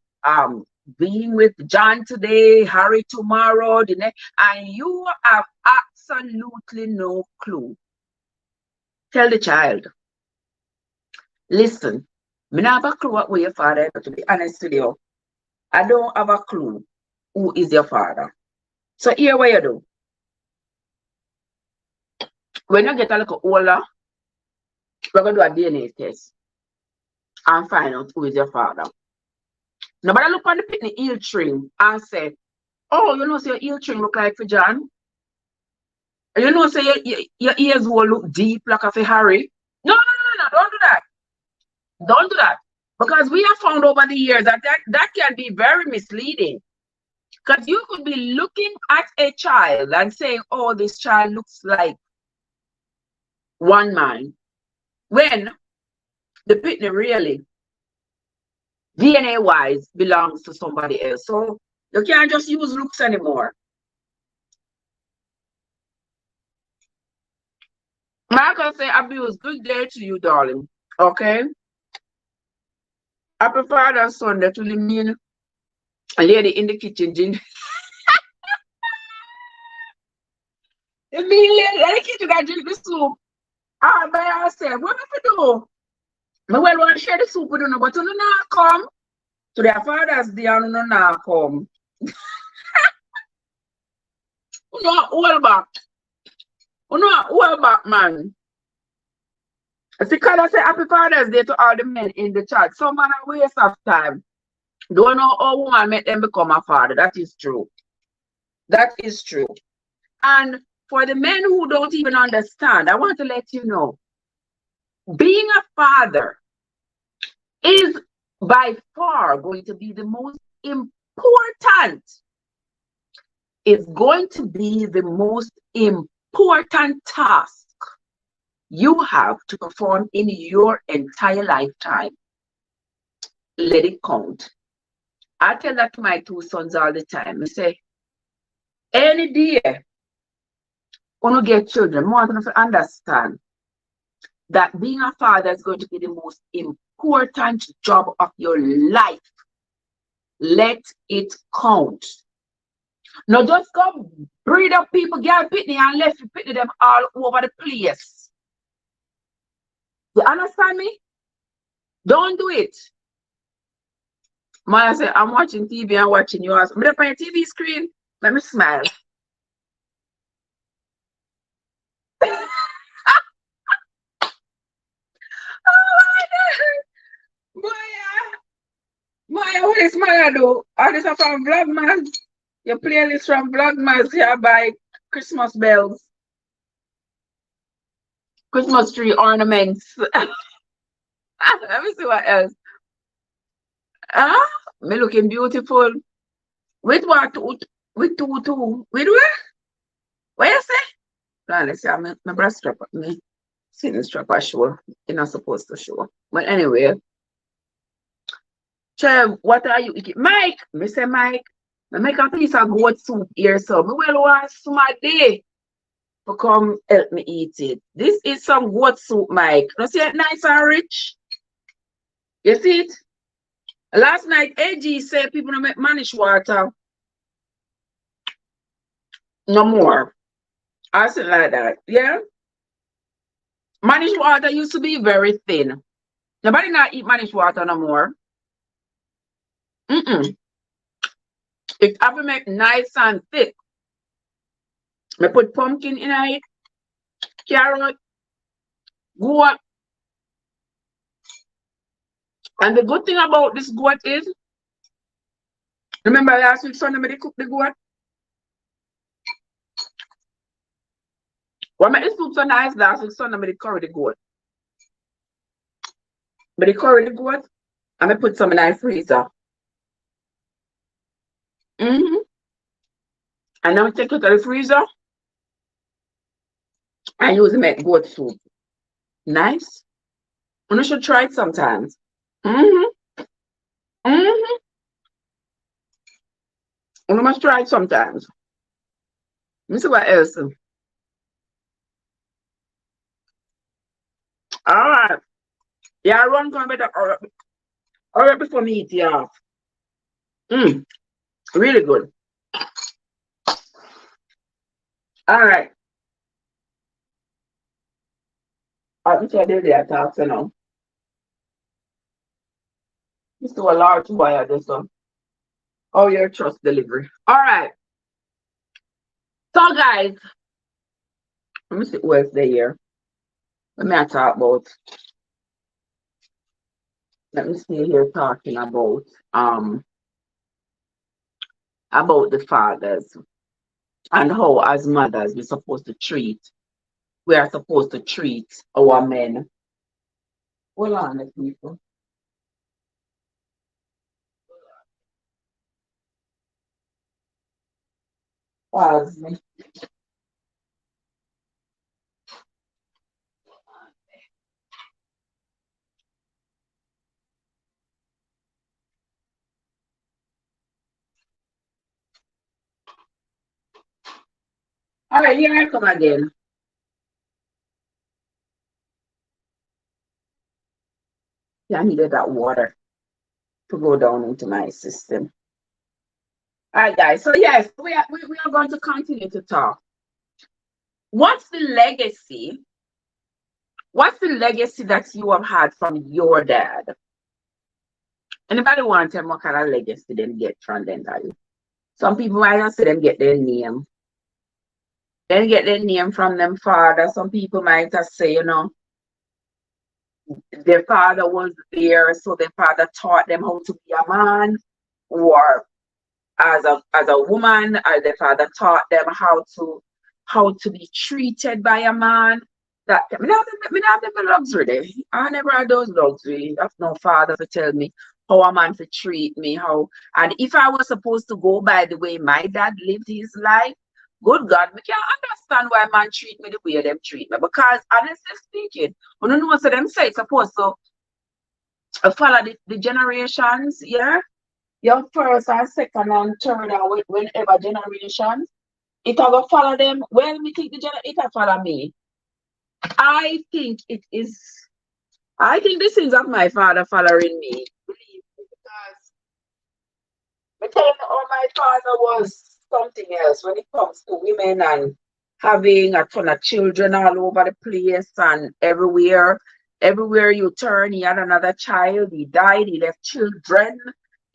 being with John today, Harry tomorrow, and you have absolutely no clue, tell the child, listen, I don't have a clue what your father is, to be honest with you. I don't have a clue who is your father. So here what you do. When you get a little older, we're going to do a DNA test and find out who is your father. Nobody look on the pitney heel string and say, oh, you know, say your heel string look like for John. You know, say your ears will look deep like a for Harry. No, don't do that. Don't do that. Because we have found over the years that can be very misleading. Because you could be looking at a child and saying, oh, this child looks like one man, when the pitney really, DNA-wise, belongs to somebody else. So you can't just use looks anymore. Michael say, abuse, good day to you, darling. Okay? I prefer that Sunday to the mean lady in the kitchen, Jin. Immediately, the kitchen got drink the soup. All by herself. What if you do? I well want to share the soup with you, but you not come. To their fathers, they are not come. You know, hold back. You know, hold back, man. See, I say happy Father's Day to all the men in the chat. Some man a waste of time. Don't know how woman make them become a father. That is true. That is true. And for the men who don't even understand, I want to let you know, being a father is by far going to be the most important. Is going to be the most important task you have to perform in your entire lifetime. Let it count. I tell that to my two sons all the time. I say, any day when you get children, I want them to understand that being a father is going to be the most important job of your life. Let it count. Now just go breed up people, girl pitney, and let you pitney them all over the place. You understand me? Don't do it. Maya said, I'm watching TV and watching you. I'm up on your TV screen. Let me smile. Oh my God. Maya, what is Maya do? All this are from Vlogmas. Your playlist from Vlogmas here by Christmas bells. Christmas tree ornaments. Let me see what else. Ah, me looking beautiful. With what? With two. With what? What you say? Let's see, my breast strap. Me sitting strap I show. You're not supposed to show. But anyway. Trev, what are you eating? Mike! Me say Mike. I make a piece of goat soup here, so me will want somebody to come help me eat it. This is some goat soup, Mike. You see it nice and rich? You see it? Last night, AG said people don't make managed water no more. I said like that. Yeah? Managed water used to be very thin. Nobody not eat managed water no more. It have to make nice and thick. I put pumpkin in it, carrot, goat. And the good thing about this goat is, remember last week Sunday they cooked the goat? What made the soup so nice last week Sunday they curry the goat. But they curry the goat, and I put some in the freezer. And then we take it to the freezer and use it make goat soup. Nice. And you should try it sometimes. You must try it sometimes. Let me see what else. All right. Yeah, run come better or before me eat it off. Really good. All right. I think I did that talk, you know. Let's do a large wire this one. Oh, your trust delivery. All right. So, guys, let me see where's the here. Let me talk let me see here talking about the fathers and how as mothers we are supposed to treat our men. Hold on, people. Pause me. All right, here I come again. Yeah, I needed that water to go down into my system. All right, guys. So yes, we are going to continue to talk What's the legacy? What's the legacy that you have had from your dad? Anybody want to tell me what kind of legacy them get from them daddy? Some people might just say them get their name. Then get their name from them father. Some people might just say, their father was there, so their father taught them how to be a man, or as a woman, their father taught them how to be treated by a man. That me not have the luxury there. I never had those luxury. That's no father to tell me how a man to treat me, how, and if I was supposed to go by the way my dad lived his life, good God, we can't understand why man treat me the way them treat me. Because honestly speaking, when you know so them say it's supposed to follow the generations, yeah. Your first and second and third and whenever generations, it will follow them. Well, me think it will follow me. I think it is. I think the sins of my father following me. Believe me, because me tell you, oh, my father was something else when it comes to women and having a ton of children all over the place and everywhere. Everywhere you turn, he had another child. He died. He left children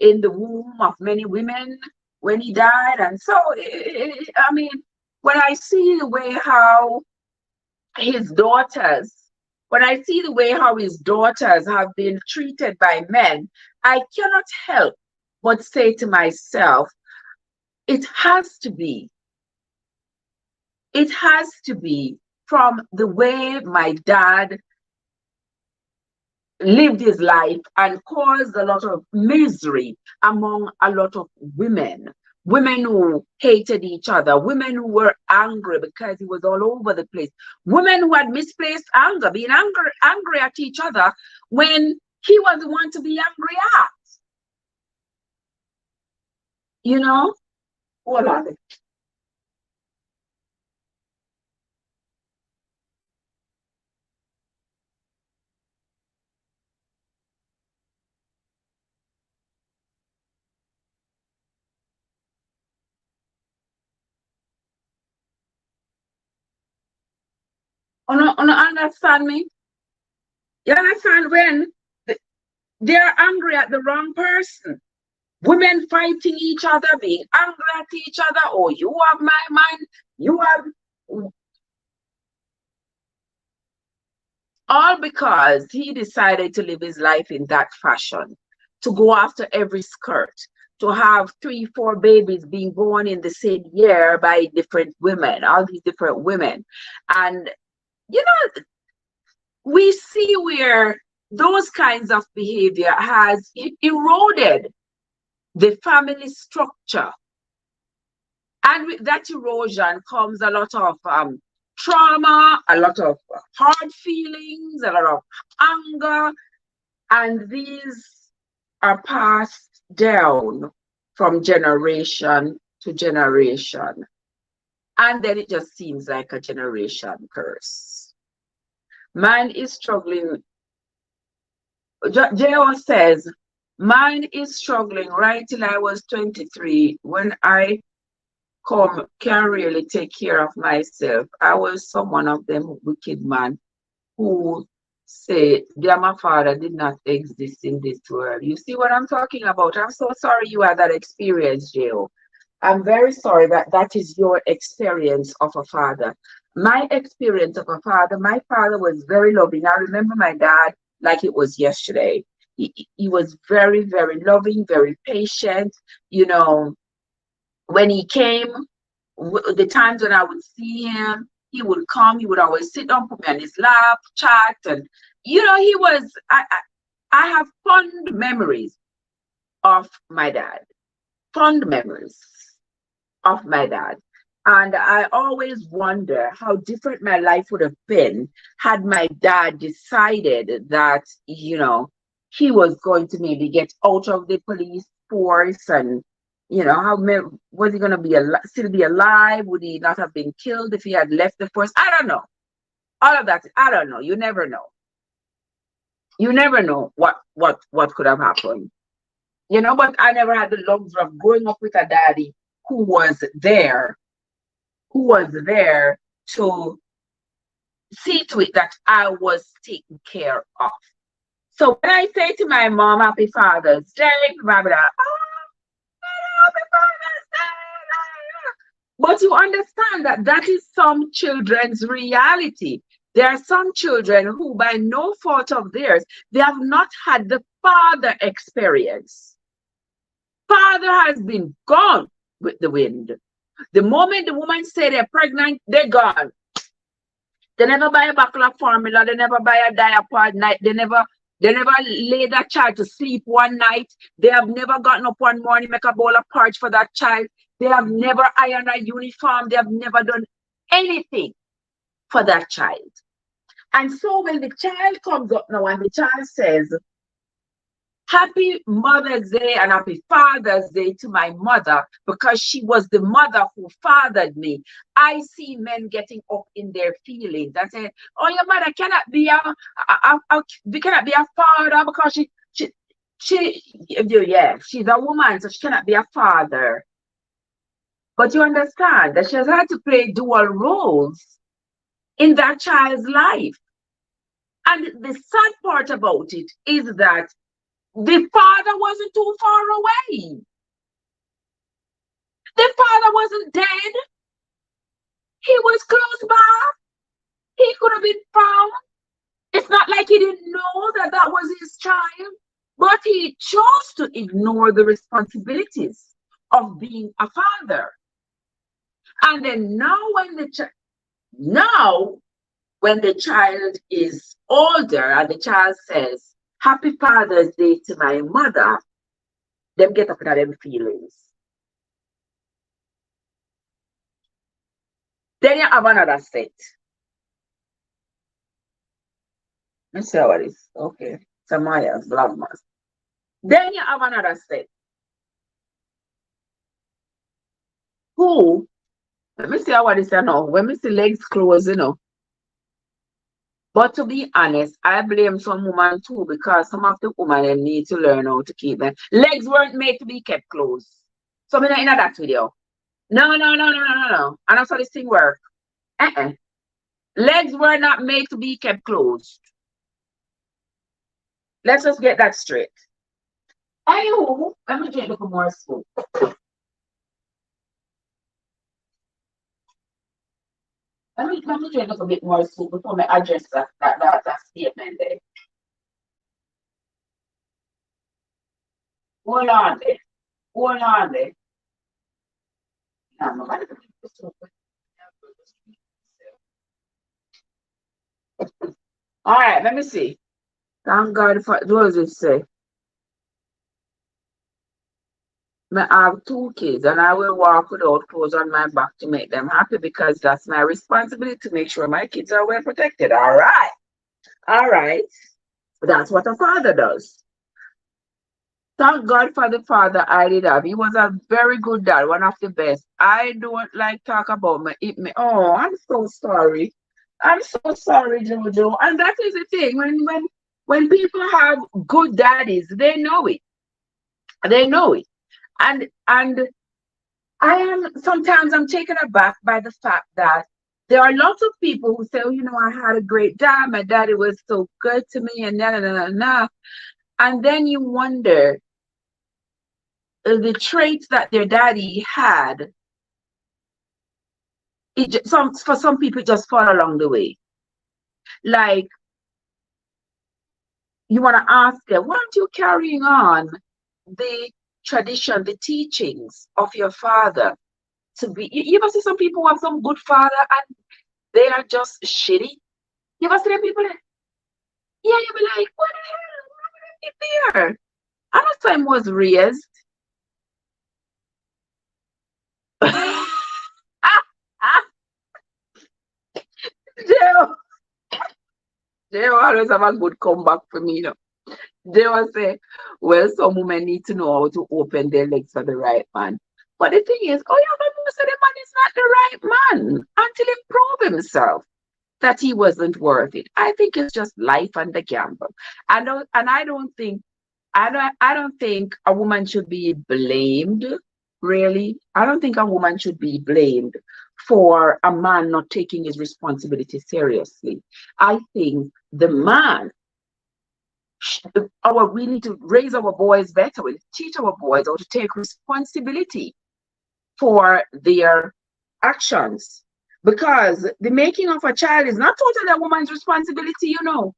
in the womb of many women when he died. And so, I mean, when I see the way how his daughters, when I see the way how his daughters have been treated by men, I cannot help but say to myself, it has to be, it has to be from the way my dad lived his life and caused a lot of misery among a lot of women who hated each other, women who were angry because he was all over the place, women who had misplaced anger, being angry at each other when he was the one to be angry at, you know. Hold on. You understand me? You understand when they're angry at the wrong person. Women fighting each other, being angry at each other. Oh, you have my mind. You have, all because he decided to live his life in that fashion, to go after every skirt, to have 3, 4 babies being born in the same year by different women, all these different women. And, you know, we see where those kinds of behavior has eroded the family structure. And with that erosion comes a lot of trauma, a lot of hard feelings, a lot of anger, and these are passed down from generation to generation. And then it just seems like a generation curse. Mine is struggling. J.O. says, mine is struggling right till I was 23 when I can't really take care of myself. I was someone of them wicked man who say their my father did not exist in this world. You see what I'm talking about? I'm so sorry you had that experience, J.O. I'm very sorry that that is your experience of a father. My experience of a father, my father was very loving. I remember my dad like it was yesterday. He was very, very loving, very patient. You know, when he came, the times when I would see him, he would come, he would always sit down, put me on his lap, chat, and he was. I have fond memories of my dad, fond memories of my dad. And I always wonder how different my life would have been had my dad decided that, he was going to maybe get out of the police force, and, how was he going to be still be alive? Would he not have been killed if he had left the force? I don't know. All of that, I don't know. You never know. You never know what could have happened. But I never had the luxury of growing up with a daddy who was there to see to it that I was taken care of. So when I say to my mom, Happy Father's Day, blah, blah, blah, oh, Happy Father's Day. But you understand that that is some children's reality. There are some children who, by no fault of theirs, they have not had the father experience. Father has been gone with the wind. The moment the woman say they're pregnant, they're gone. They never buy a bottle of formula. They never buy a diaper at night. They never lay that child to sleep one night. They have never gotten up one morning, make a bowl of porridge for that child. They have never ironed a uniform. They have never done anything for that child. And so when the child comes up now and the child says, Happy Mother's Day and Happy Father's Day to my mother because she was the mother who fathered me. I see men getting up in their feelings and saying, "Oh, your mother cannot be cannot be a father because yeah, she's a woman, so she cannot be a father." But you understand that she has had to play dual roles in that child's life. And the sad part about it is that the father wasn't too far away. The father wasn't dead. He was close by. He could have been found. It's not like he didn't know that that was his child, but he chose to ignore the responsibilities of being a father. And then now when the child is older and the child says, Happy Father's Day to my mother, them get up in them feelings. Then you have another set. Let's see how it is. Okay. Samaya's Vlogmas. Then you have another set. Who? Let me see how it is now. When we see legs closed, But to be honest, I blame some women too because some of the women need to learn how to keep them. Legs weren't made to be kept closed. So I'm not in that video. No. And that's how this thing works. Legs were not made to be kept closed. Let's just get that straight. Anywho, let me drink a little more soup. Let me drink a little bit more soup before I address that statement there. Hold on there. All right, let me see. Thank God for what does it say? I have 2 kids and I will walk without clothes on my back to make them happy because that's my responsibility to make sure my kids are well protected. All right. That's what a father does. Thank God for the father I did have. He was a very good dad, one of the best. I don't like talk about Oh, I'm so sorry. I'm so sorry, Jojo. And that is the thing. When people have good daddies, they know it. They know it. And sometimes I'm taken aback by the fact that there are lots of people who say, I had a great dad. My daddy was so good to me and na. And then you wonder the traits that their daddy had. For some people, it just fall along the way. Like, you want to ask them, why aren't you carrying on the tradition, the teachings of your father to be? You ever see some people who have some good father and they are just shitty? You ever see them people? Yeah, you be like, what the hell? What did I there? Another time was raised. They always have a good comeback for me, They will say, well, some women need to know how to open their legs for the right man. But the thing is, most of the man is not the right man until he prove himself that he wasn't worth it. I think it's just life and the gamble. I don't think a woman should be blamed really, I don't think a woman should be blamed for a man not taking his responsibility seriously. I think the man, we need to raise our boys better. We teach our boys how to take responsibility for their actions. Because the making of a child is not totally a woman's responsibility, you know.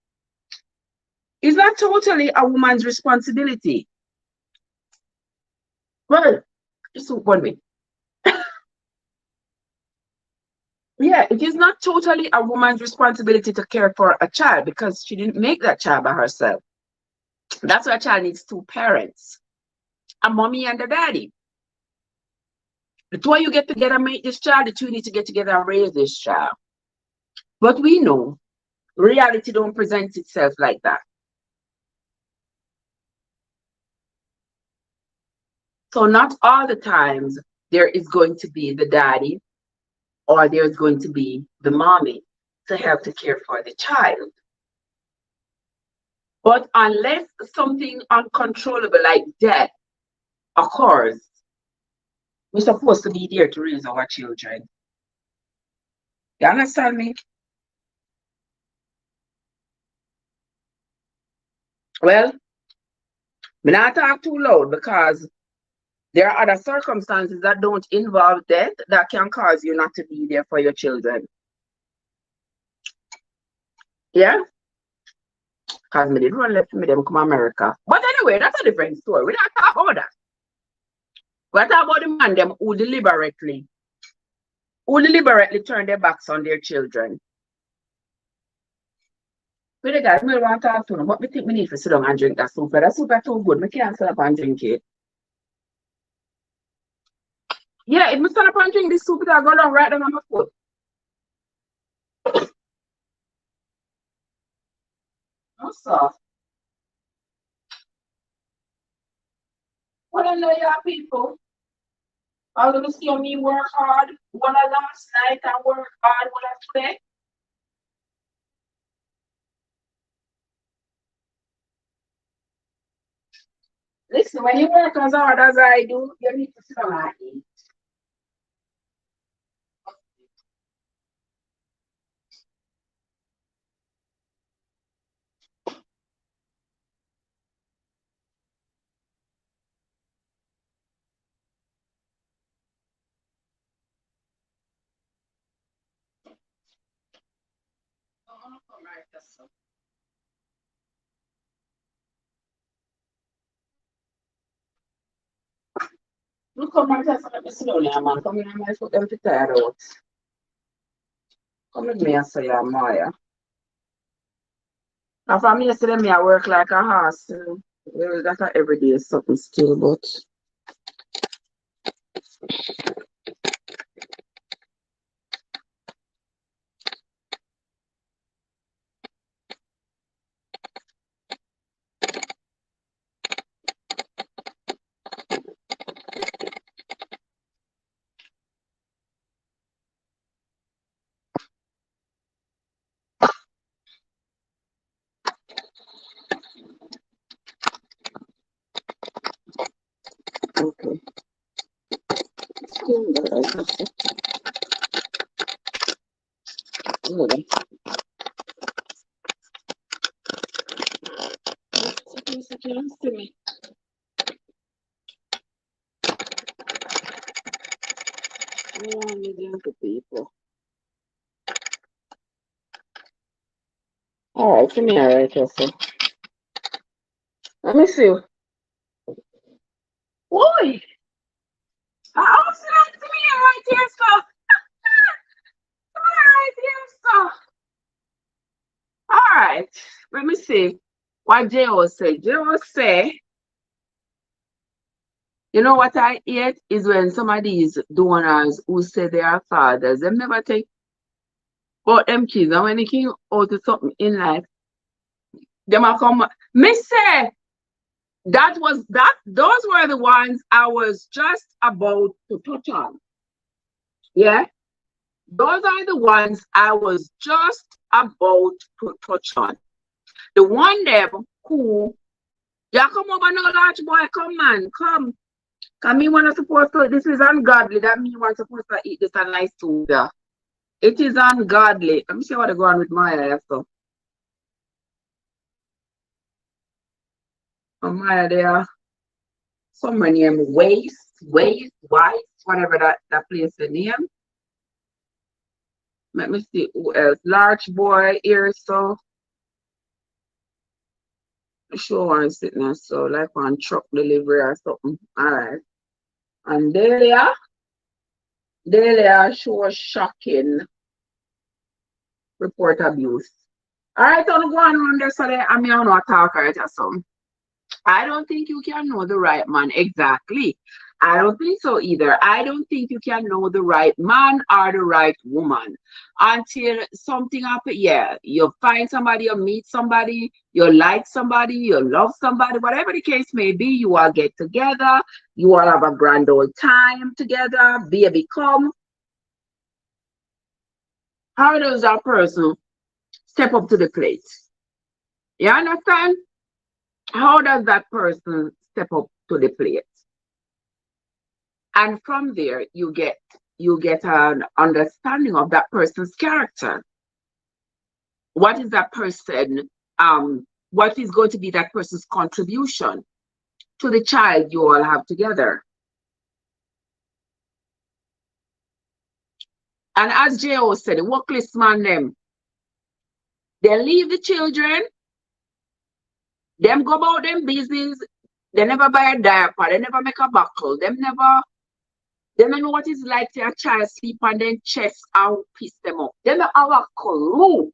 It's not totally a woman's responsibility. Well, just one minute. Yeah, it is not totally a woman's responsibility to care for a child because she didn't make that child by herself. That's why a child needs two parents, a mommy and a daddy. The two of you get together and make this child, the two need to get together and raise this child. But we know reality don't present itself like that. So not all the times there is going to be the daddy or there's going to be the mommy to help to care for the child. But unless something uncontrollable like death occurs, we're supposed to be there to raise our children. You understand me? Well, I'm not talk too loud because there are other circumstances that don't involve death that can cause you not to be there for your children. Yeah? Because me did run left me them come America. But anyway, that's a different story. We don't talk about that. We talk about the man them who deliberately turn their backs on their children. But the guys, I want to talk to them, but I think we need to sit down and drink that soup. That soup is too good. I can't sit up and drink it. Yeah, if I stand up and drink this soup, it'll go down right down on my foot. What's soft? Well, I know y'all people. I'm going to see me work hard. One of last night I work hard when I today. Listen, when you work as hard as I do, you need to sit down and eat. Look come and just let me sit down here, man. Come in and my foot them to tired out. Come with me and say, Maya. And for me, yesterday, me I work like a horse. Well, that's a everyday something still, but okay. Still there, I guess. Really. It's to me. Oh, medium to people. All right, give me a right, Jesse. Let me see. Oi! I'll sit down to me right here, so. Right here, so. All right, let me see what J.O. say. J.O. say, you know what I hate is when some of these donors who say they are fathers, them never take out them kids, and when they came out to something in life, them are come. Me say, those were the ones I was just about to touch on. Yeah, those are the ones I was just about to touch on. The one them who, yeah, come over now, large boy, come man, come. Cause me wanna supposed to, this is ungodly. That me want supposed to eat this a nice food. Yeah. It is ungodly. Let me see what I go on with Maya. So, Maya, there somewhere near me, White, whatever that place the name. Let me see who else. Large boy here, so I sure one sitting there, so like on truck delivery or something. Alright. And Delia show shocking report abuse. Alright, I'm going on there so that I'm not talk right or something. I don't think you can know the right man exactly. I don't think so either. I don't think you can know the right man or the right woman until something happens. Yeah, you find somebody, you meet somebody, you like somebody, you love somebody, whatever the case may be, you all get together, you all have a grand old time together, baby come. How does that person step up to the plate? You understand? How does that person step up to the plate? And from there you get an understanding of that person's character. What is that person, what is going to be that person's contribution to the child you all have together? And as Jo said, the workless man them, they leave the children, them go about them business, they never buy a diaper, they never make a buckle, they don't know what it's like to a child sleep and then chest out piss them up. They don't have a clue.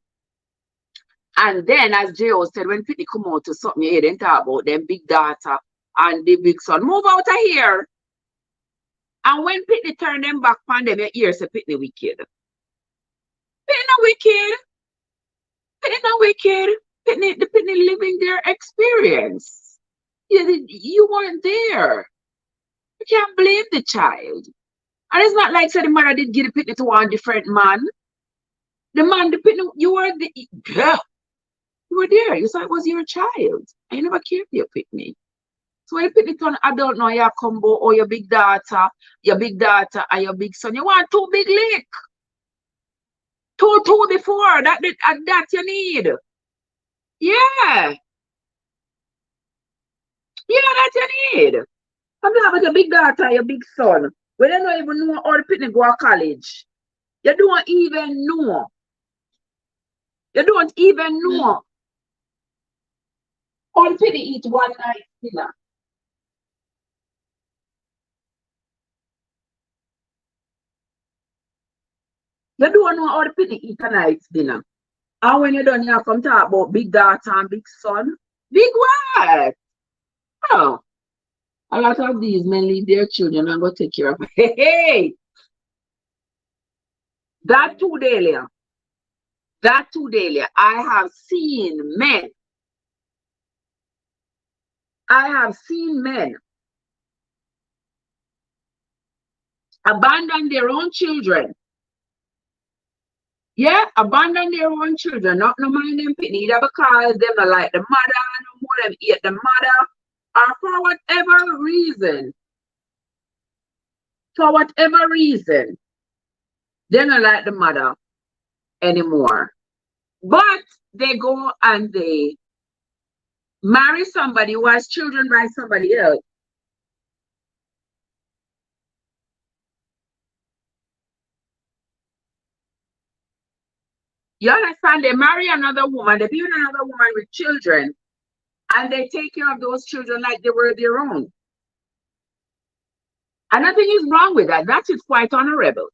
And then, as J.O. said, when people come out to something, you didn't talk about them big daughter and the big son. Move out of here. And when Pitney turn them back on them, your ears say Pitney wicked. Pitney not wicked. Pitney not wicked. The Pitney living their experience. You weren't there. You can't blame the child. And it's not like said the mother did give the Pitney to one different man. The man, the Pitney, you were the yeah. You were there. You saw it was your child. And you never cared for your Pitney. So when you pick it on adult now, you combo or your big daughter and your big son. You want two big lick. Two before. That you need. Yeah. Yeah, that you need. I'm talking about your big daughter and your big son. When you don't even know how the Pitney go to college. You don't even know. You don't even know. How the Pitney eat one night dinner. You don't know how the Pitney eat a night's dinner. And when you're done, you come talk about big daughter and big son. Big what? Oh, a lot of these men leave their children and go take care of it. Hey, that too, Delia. That too, Delia. I have seen men abandon their own children. Yeah, abandon their own children. Not no mind them pitney either because them not like the mother, no more them hate the mother, or for whatever reason. For whatever reason, they don't like the mother anymore. But they go and they marry somebody who has children by somebody else. You understand? They marry another woman, they be with another woman with children, and they take care of those children like they were their own. And nothing is wrong with that. That is quite honorable.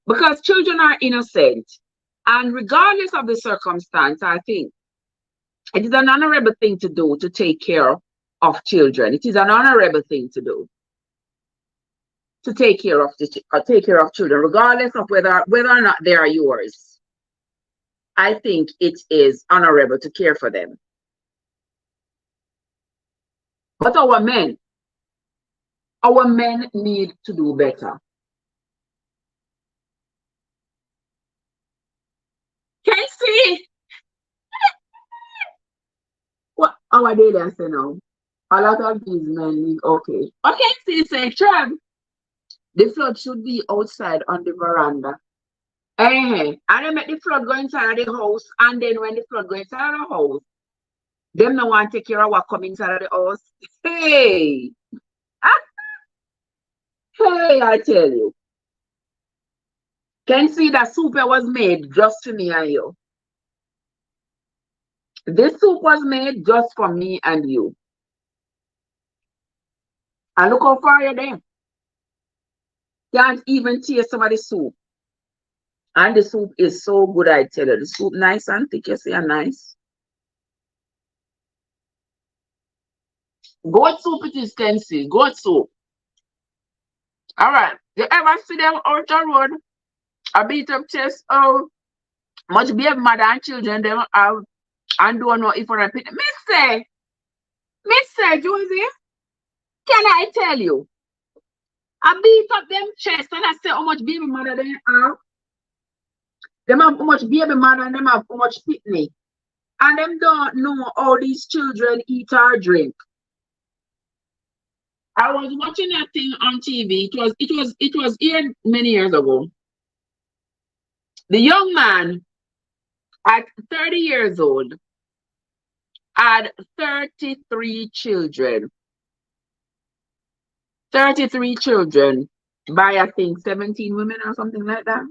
Because children are innocent. And regardless of the circumstance, I think it is an honorable thing to do to take care of children. It is an honorable thing to do to take care of children, regardless of whether or not they are yours. I think it is honorable to care for them. But our men need to do better. Casey, what our daily say now? A lot of these men live okay. Okay, see, say, Trev, the flood should be outside on the veranda. Hey, and they make the flood go inside of the house, and then when the flood go inside of the house, them no want to take care of what come inside of the house. Hey, ah, hey, I tell you. Can see that soup was made just for me and you. This soup was made just for me and you. And look how far you're there. Can't even taste some of the soup. And the soup is so good, I tell you. The soup nice and thick, you see, and nice. Goat soup it is, can see. Goat soup. All right. You ever see them out the road? A beat up chest, oh, much baby mother and children them have and don't know if I pick. Miss say, Josie, can I tell you? I beat up them chest and I say how much baby mother they have. Them have how much baby mother and them have how much pitney. And them don't know how these children eat or drink. I was watching that thing on TV. It was here many years ago. The young man at 30 years old had 33 children. 33 children by I think 17 women or something like that.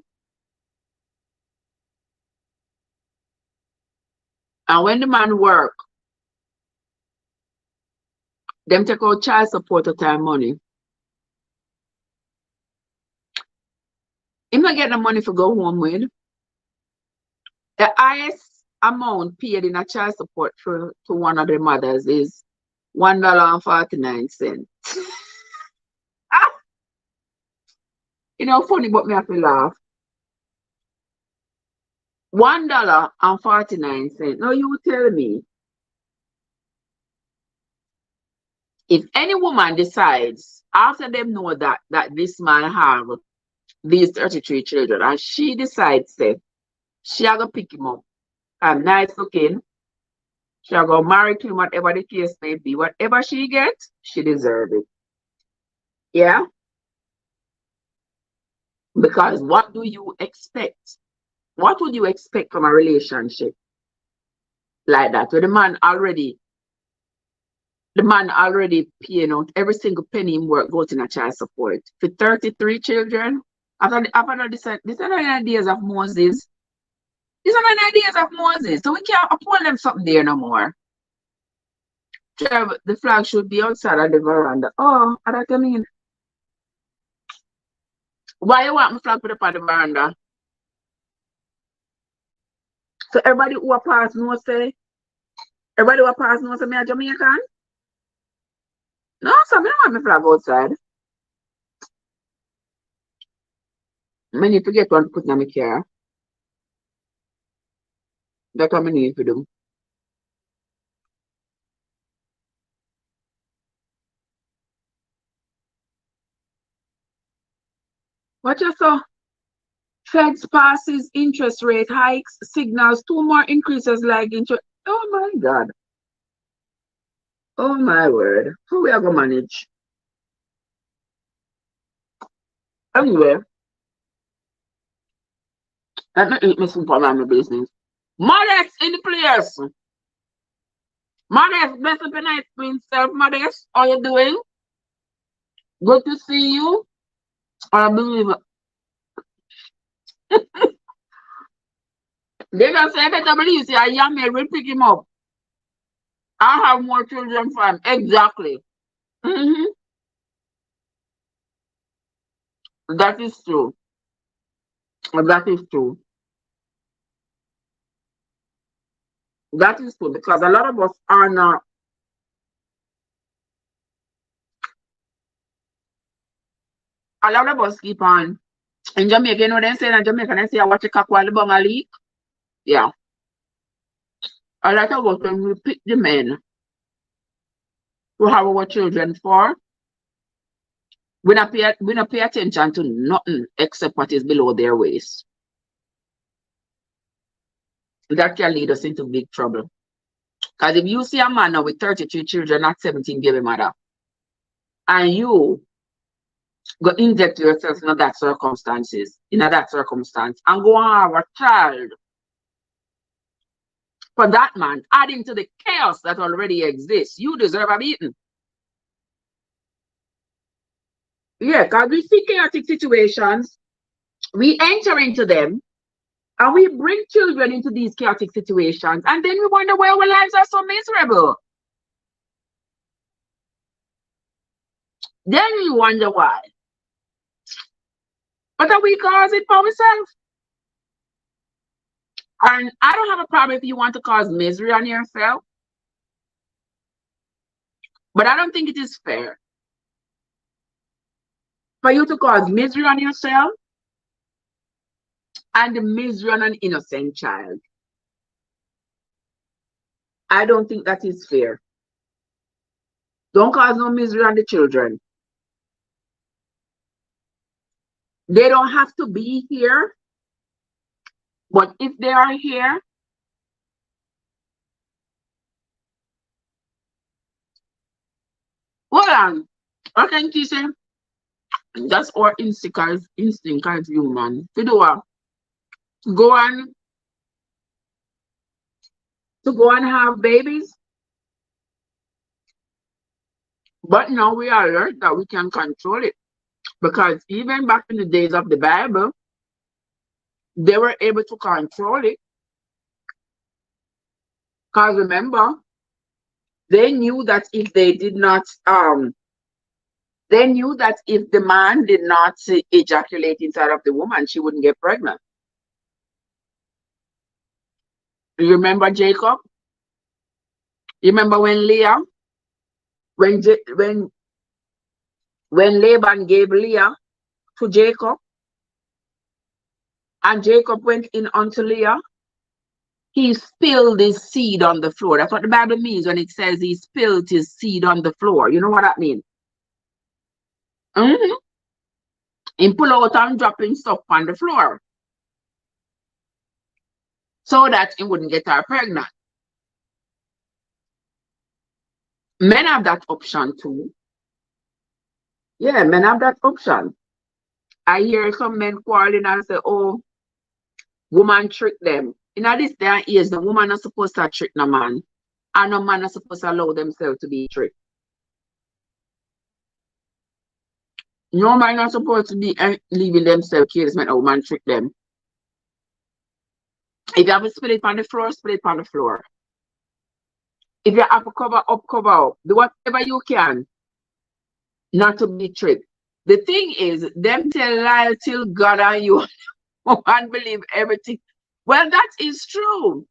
And when the man work, them take out child support at time money. Him not get the money for go home with. The highest amount paid in a child support to one of the mothers is $1.49. Ah, you know, funny, but me have to laugh. $1.49. Now you tell me, if any woman decides after them know that this man have these 33 children and she decides that she are gonna pick him up and nice looking, she are gonna marry him, whatever the case may be, whatever she gets, she deserves it. Yeah? Because what do you expect? What would you expect from a relationship like that? Where the man already paying out every single penny in work goes in a child support for 33 children. After this are the ideas of Moses. These are the ideas of Moses. So we can't uphold them something there no more. The flag should be outside of the veranda. Oh, I don't mean. Why you want my flag put up on the veranda? So everybody who a pass knows say me a Jamaican? No, so I don't want my flag outside. I need to get one to put in my car. That's what I need to do. What you saw? Feds passes interest rate hikes, signals 2 more increases like interest. Oh my God. Oh my word. How we are going to manage? Anyway, let me eat my soup around my business. Modest in the place. Modest, best of the night for himself. Modest, how you doing? Good to see you. I believe they just say better believe see a young man will pick him up. I have more children for him. Exactly. Mm-hmm. That is true. That is true. That is true because a lot of us are not. A lot of us keep on. In Jamaica, you know they say in Jamaica, they say I watch a cock while the bung a leak. Yeah. A lot of us when we pick the men to have our children for, we not pay attention to nothing except what is below their waist. That can lead us into big trouble. Because if you see a man now with 33 children, not 17 baby mother, and you go inject yourself in that circumstance, and go and have a child for that man, adding to the chaos that already exists, you deserve a beating. Yeah, because we see chaotic situations, we enter into them, and we bring children into these chaotic situations, and then we wonder why our lives are so miserable. Then we wonder why. But are we cause it for ourselves? And I don't have a problem if you want to cause misery on yourself, but I don't think it is fair for you to cause misery on yourself and the misery on an innocent child. I don't think that is fair. Don't cause no misery on the children. They don't have to be here, but if they are here, hold on. I think you say that's our instinct as human. To do what? Go on to go and have babies. But now we are learned that we can control it. Because even back in the days of the Bible, they were able to control it. Because remember, they knew that if they did not, they knew that if the man did not ejaculate inside of the woman, she wouldn't get pregnant. You remember Jacob? You remember when Leah, when J- when Laban gave Leah to Jacob, and Jacob went in unto Leah, he spilled his seed on the floor. That's what the Bible means when it says he spilled his seed on the floor. You know what that means? Mm-hmm. He pull out and dropping stuff on the floor so that he wouldn't get her pregnant. Men have that option too. Yeah, men have that option. I hear some men quarreling and say, oh, woman trick them. In this day and age, the woman is supposed to trick no man. And no man is supposed to allow themselves to be tricked. No man not supposed to be leaving themselves careless when a woman trick them. If you have to spill it on the floor, spill it on the floor. If you have to cover up, cover up. Do whatever you can not to be tricked. The thing is, them tell lie till God and you and believe everything. Well, that is true.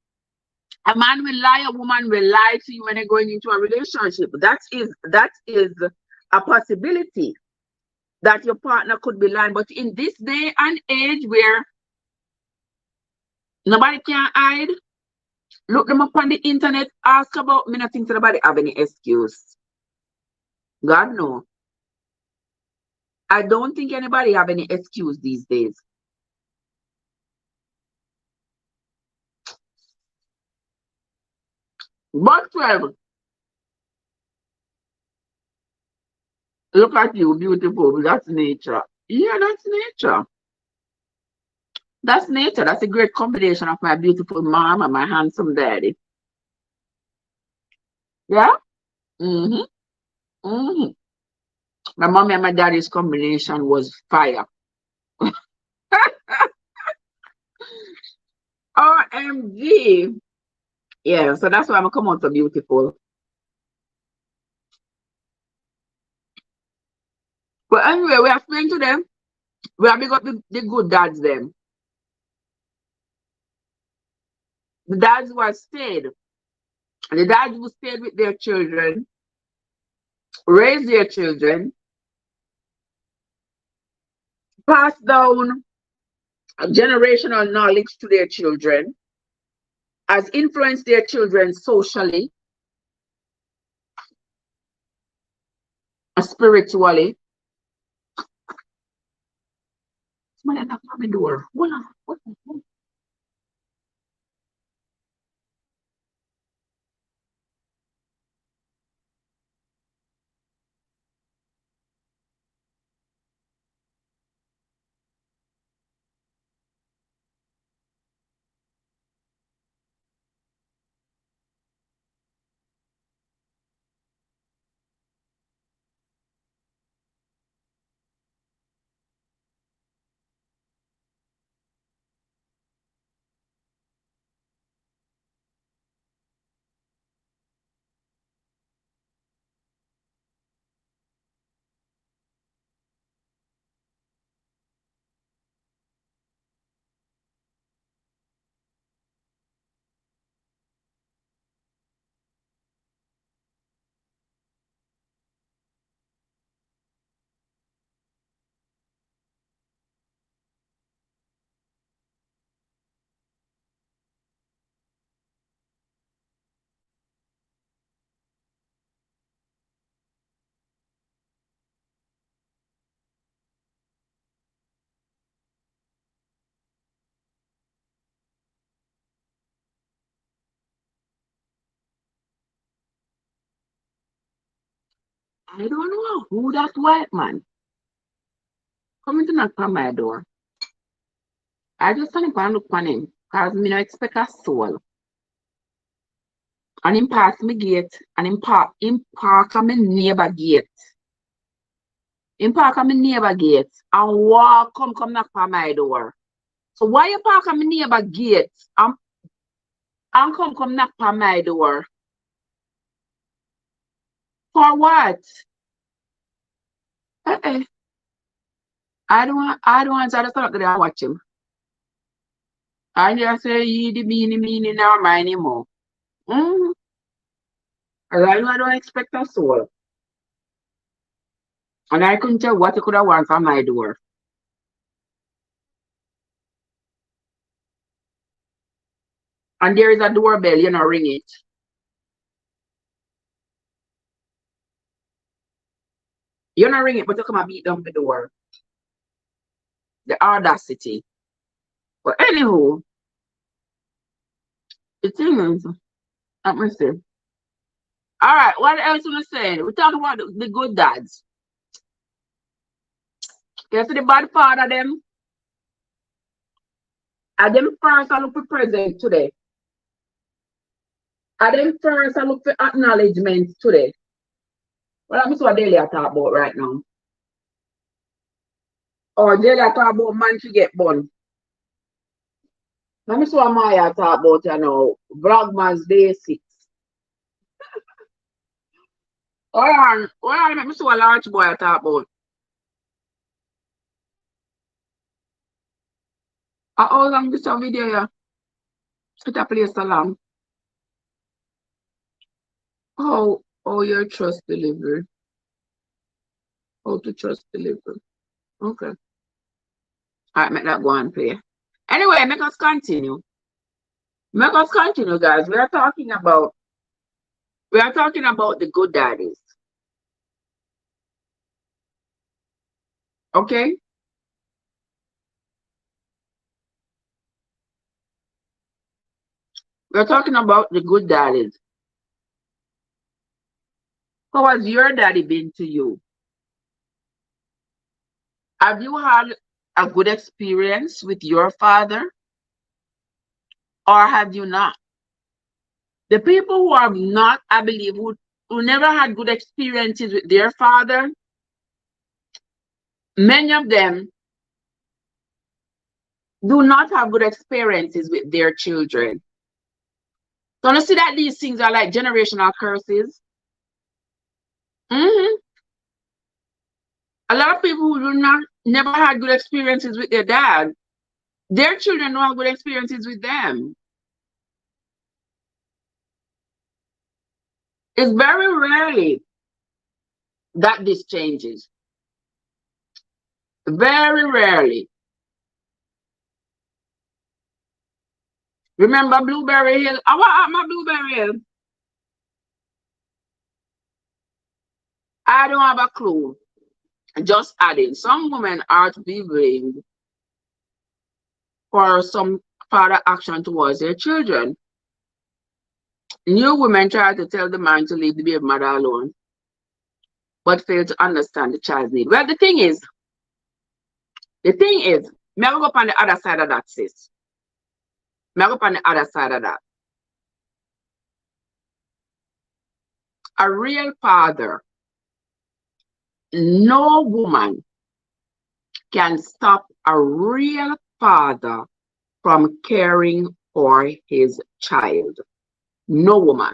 A man will lie, a woman will lie to you when they're going into a relationship. That is a possibility that your partner could be lying. But in this day and age where nobody can hide, look them up on the internet, ask about me, not think somebody have any excuse. God no. I don't think anybody have any excuse these days. But 12, look at you, beautiful. That's nature. Yeah, that's nature. That's nature. That's a great combination of my beautiful mom and my handsome daddy. Yeah? Mm-hmm. Mm-hmm. My mom and my daddy's combination was fire. OMG. Yeah, so that's why I'm come out so beautiful. But anyway, we are explaining to them. We are big up the good dads them. The dads who have stayed. The dads who stayed with their children, raised their children, passed down generational knowledge to their children, has influenced their children socially, spiritually. Somebody knock on my door. Hold on. I don't know who that white man coming to knock on my door. I just stand up and look on him because me no expect a soul. And him pass me gate and him park on my neighbor gate. Him park on my neighbor gate and walk come knock on my door. So why you park on my neighbor gate and come knock on my door? For what? Eh. I don't want to just look there and watch him. And just say you the meaning never mind anymore. Mm. I don't expect a soul. And I couldn't tell what you could have want from my door. And there is a doorbell, you know, ring it. You know, ring it, but you come and beat down the door. The audacity. But anywho, the thing is, let me see. All right, what else am I saying? We're talking about the good dads. You see the bad father them? Are them first I look for present today? Are them first I look for acknowledgement today? Well, I'm what Delia talk about right now. Or Delia talk about man to get born. Let me see what Maya talk about, you know. Vlogmas Day 6. Hold on, let me see what large boy I talk about. How long this a video here? It a play so long. How your trust delivery. How to trust delivery. Okay. Alright, make that go and play. Anyway, make us continue. Make us continue, guys. We are talking about the good daddies. Okay? We're talking about the good daddies. How has your daddy been to you? Have you had a good experience with your father? Or have you not? The people who have not, I believe, who never had good experiences with their father, many of them do not have good experiences with their children. So you see that these things are like generational curses. Mm-hmm. A lot of people who never had good experiences with their dad, their children don't have good experiences with them. It's very rarely that this changes. Very rarely. Remember Blueberry Hill? I want my Blueberry Hill. I don't have a clue. Just adding, some women are to be blamed for some father action towards their children. New women try to tell the man to leave the baby mother alone, but fail to understand the child's need. Well, the thing is, me I go up on the other side of that, sis. Me I go up on the other side of that. A real father, no woman can stop a real father from caring for his child. No woman.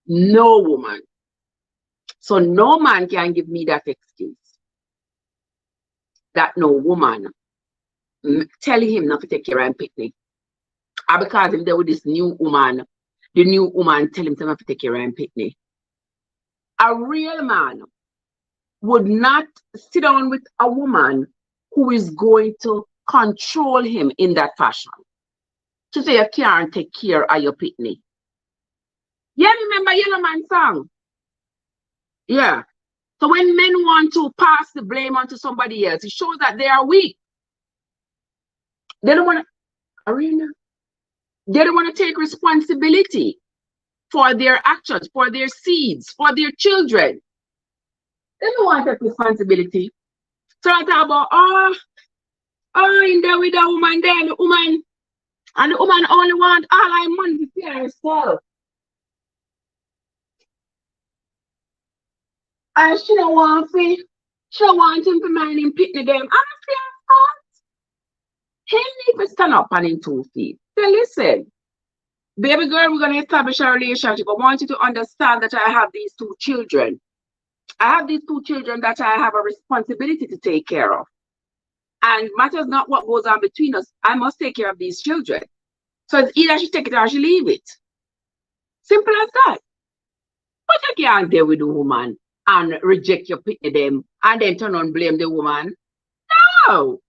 No woman. So no man can give me that excuse that no woman tell him not to take care of him picnic. Because if there was this new woman, the new woman tell him to take care of him picnic. A real man would not sit down with a woman who is going to control him in that fashion. To say you can't take care of your picnic. Yeah, remember Yellow Man song? Yeah. So when men want to pass the blame onto somebody else, it shows that they are weak. They don't want to, Arena. They don't want to take responsibility for their actions, for their seeds, for their children. They don't want to take responsibility. So I talk about, in there with the woman there, and the woman only want all her money to pay herself. And she don't want him to mind him picnic them. And I feel, he need to stand up on his 2 feet. So listen, baby girl, we're going to establish a relationship. I want you to understand that I have these 2 children. I have these 2 children that I have a responsibility to take care of. And matters not what goes on between us, I must take care of these children. So it's either she take it or she leave it. Simple as that. But you can't deal with the woman and reject your pity them and then turn on blame the woman. No.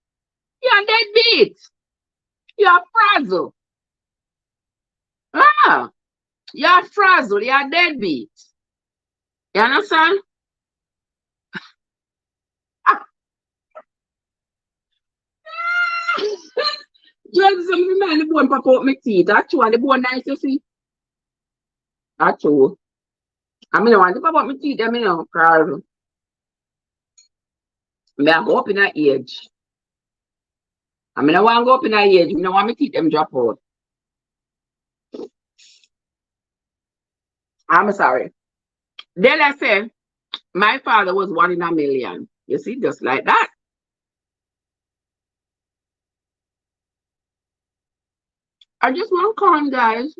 You're deadbeat. You're frazzled. You're frazzled. You're deadbeat. You understand? Just something man the bone pop out my teeth. That's true. And the bone nice, you see. That's true. I mean, I want to pop out my teeth, I mean, because I go up in that age. I mean, I want to go up in that age. I mean, I want my teeth them drop out. I'm sorry. Then I say, my father was 1 in a million. You see, just like that. I just want corn, guys.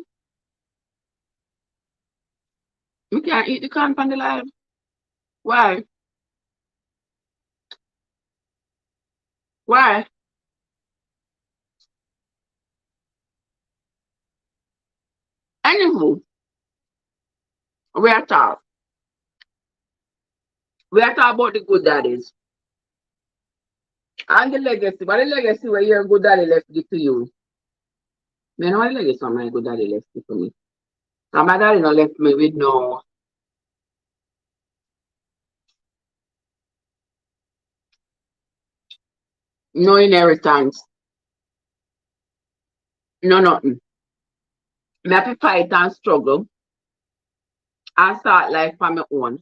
You can't eat the corn from the live. Why? Why? Anywho, we are talking. We are talking about the good daddies. And the legacy. What the legacy where your good daddy left it to you? You know what the legacy of my good daddy left it to me? So my daddy not left me with no inheritance. No nothing. Me have to fight and struggle and start life on my own.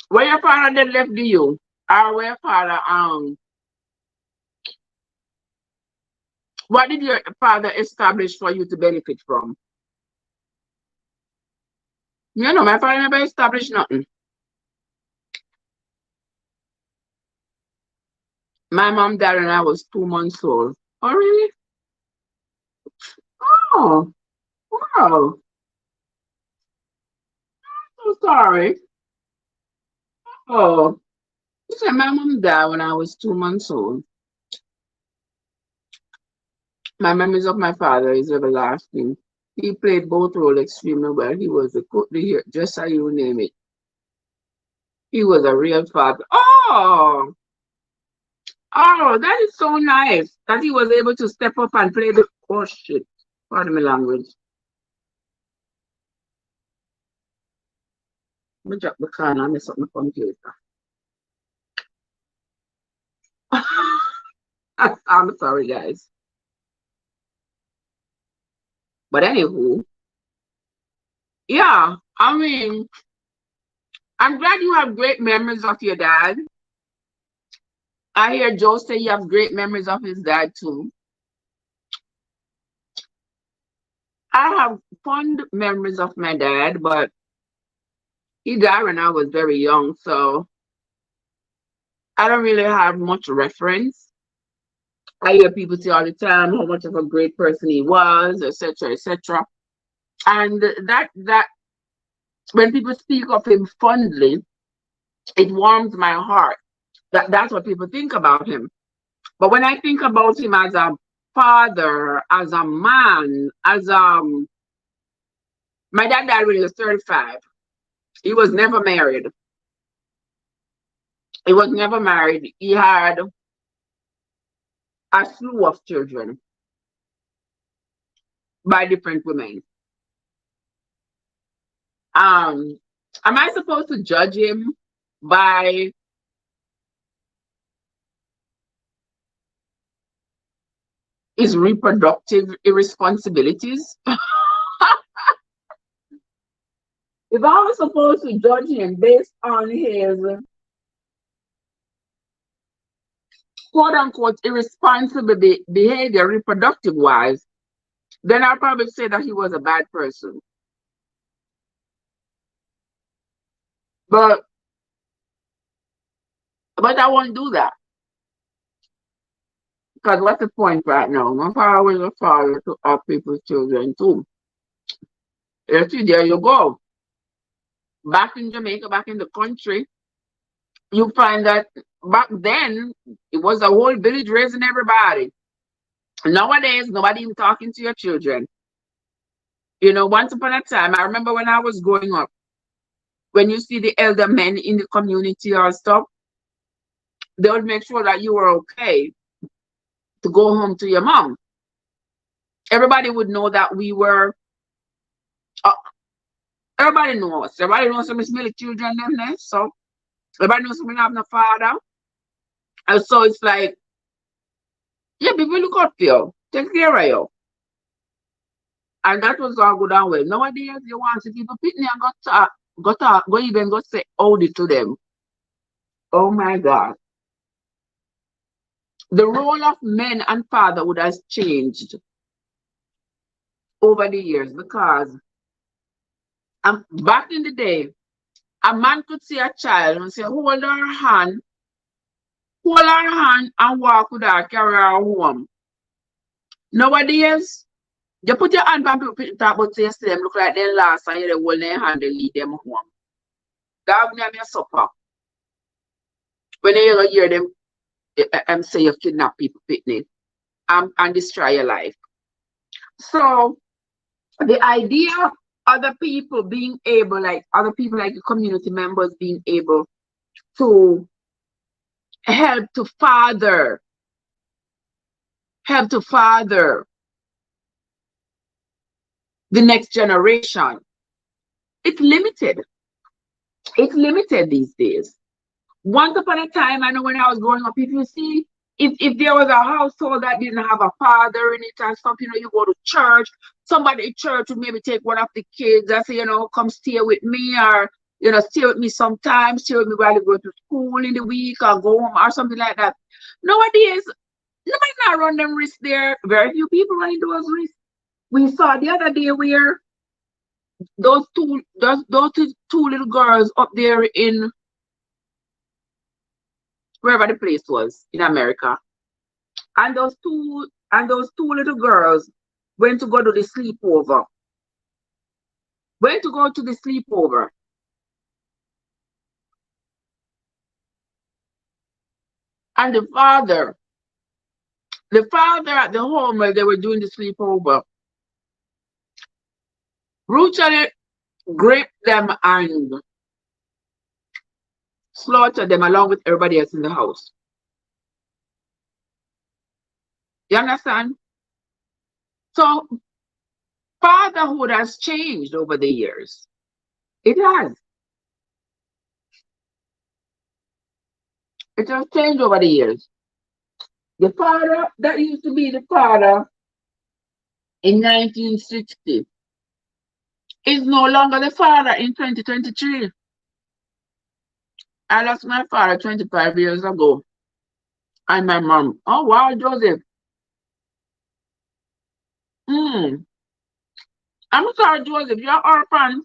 Where your father then left you, or where your father what did your father establish for you to benefit from? You know, my father never established nothing. My mom died when I was 2 months old. Oh really? Oh, wow. So sorry. Oh, you said my mom died when I was 2 months old. My memories of my father is everlasting. He played both roles extremely well. He was a cook, just how you name it. He was a real father. Oh, that is so nice that he was able to step up and play the oh shit. Pardon my language. Let me drop the can and mess up my computer. I'm sorry, guys. But anywho, yeah, I mean, I'm glad you have great memories of your dad. I hear Joe say you have great memories of his dad too. I have fond memories of my dad, but he died when I was very young, so I don't really have much reference. I hear people say all the time how much of a great person he was, etc., etc. And that when people speak of him fondly, it warms my heart. That's what people think about him. But when I think about him as a father, as a man, as my dad died when he was 35. He was never married. He was never married. He had a slew of children by different women. Am I supposed to judge him by his reproductive irresponsibilities? If I was supposed to judge him based on his quote unquote irresponsible behavior, reproductive wise, then I'll probably say that he was a bad person. But I won't do that. Because what's the point right now? My father was a father to other people's children too. You see, there you go. Back in Jamaica, back in the country, you find that back then it was a whole village raising everybody. Nowadays, nobody even talking to your children. You know, once upon a time, I remember when I was growing up, when you see the elder men in the community or stuff, they would make sure that you were okay to go home to your mom. Everybody would know that we were, uh, everybody knows. Everybody knows some smelly children, them there. So everybody knows we have no father. And so it's like, yeah, people look out for you, take care of you. And that was all good and well. Nowadays, you want to people pitney and go even go say howdy to them. Oh my God. The role of men and fatherhood has changed over the years because back in the day, a man could see a child and say, hold her hand and walk with her, carry her home. Nowadays, you put your hand on people talk about say them look like they lost and you hold their hand and lead them home. Dog name your supper. When you hear them say you kidnap people picnic and destroy your life. So the idea of other people being able, like other people like the community members being able to help to father, help to father the next generation, it's limited. It's limited these days. Once upon a time, I know when I was growing up, if you see, if there was a household that didn't have a father in it and stuff, you know, you go to church, somebody in church would maybe take one of the kids and say, you know, come stay with me or, you know, stay with me sometime, stay with me while you go to school in the week or go home or something like that. Nowadays, nobody not run them risks there. Very few people running those risks. We saw the other day where those two little girls up there in wherever the place was in America. And those two little girls went to go to the sleepover. Went to go to the sleepover. And the father at the home where they were doing the sleepover, brutally raped them and slaughtered them along with everybody else in the house. You understand? So fatherhood has changed over the years. It has. It has changed over the years. The father that used to be the father in 1960 is no longer the father in 2023. I lost my father 25 years ago. And my mom. Oh, wow, Joseph. Mm. I'm sorry, Joseph. You're orphan.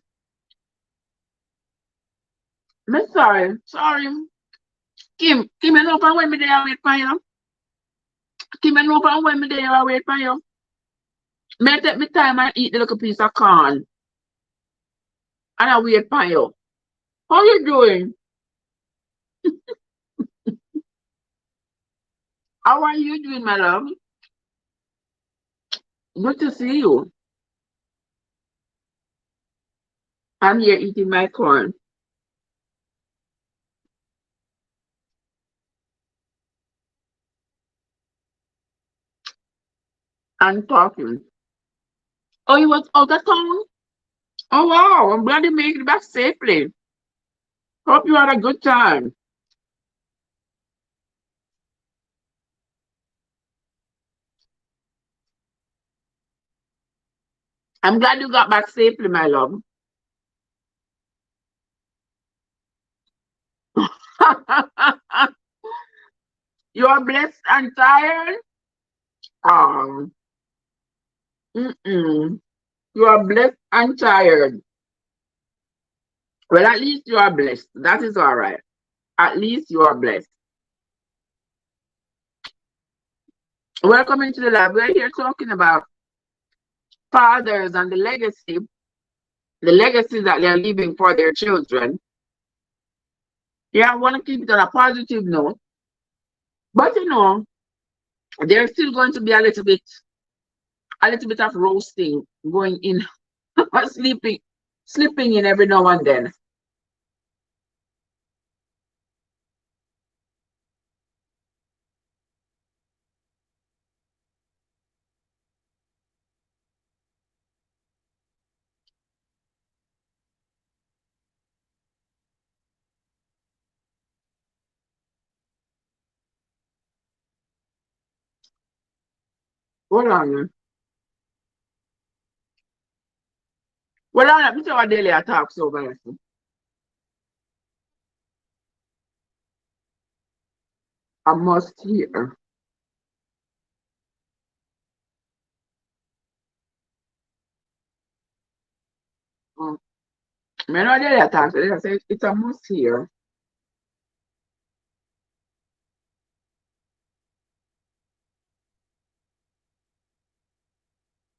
I'm sorry. Sorry. Kim, you know from when me there I wait for you. Kim, you know from when me there I wait for you. May I take my time and eat the little piece of corn. And I wait for you. How you doing? How are you doing, my love? Good to see you. I'm here eating my corn and talking. Oh, you was out of town? Oh, wow. I'm glad you made it back safely. Hope you had a good time. I'm glad you got back safely, my love. You are blessed and tired. Um, mm-mm. You are blessed and tired. Well, at least you are blessed. That is all right. At least you are blessed. Welcome into the lab. We're here talking about fathers and the legacy that they're leaving for their children. Yeah, I want to keep it on a positive note, but there's still going to be a little bit of roasting going in, sleeping, slipping in every now and then. Hold on. Well, let me tell you what daily attacks over. I must hear. Mm. Me know daily attacks. They say it's a must hear.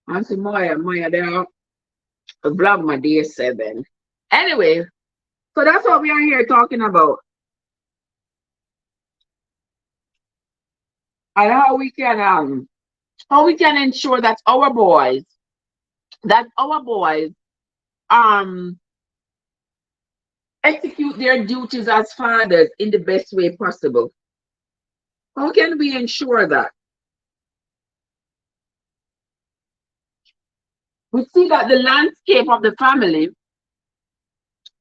And see Moya, they are vlog my day 7. Anyway, so that's what we are here talking about. And how we can ensure that our boys um execute their duties as fathers in the best way possible. How can we ensure that? We see that the landscape of the family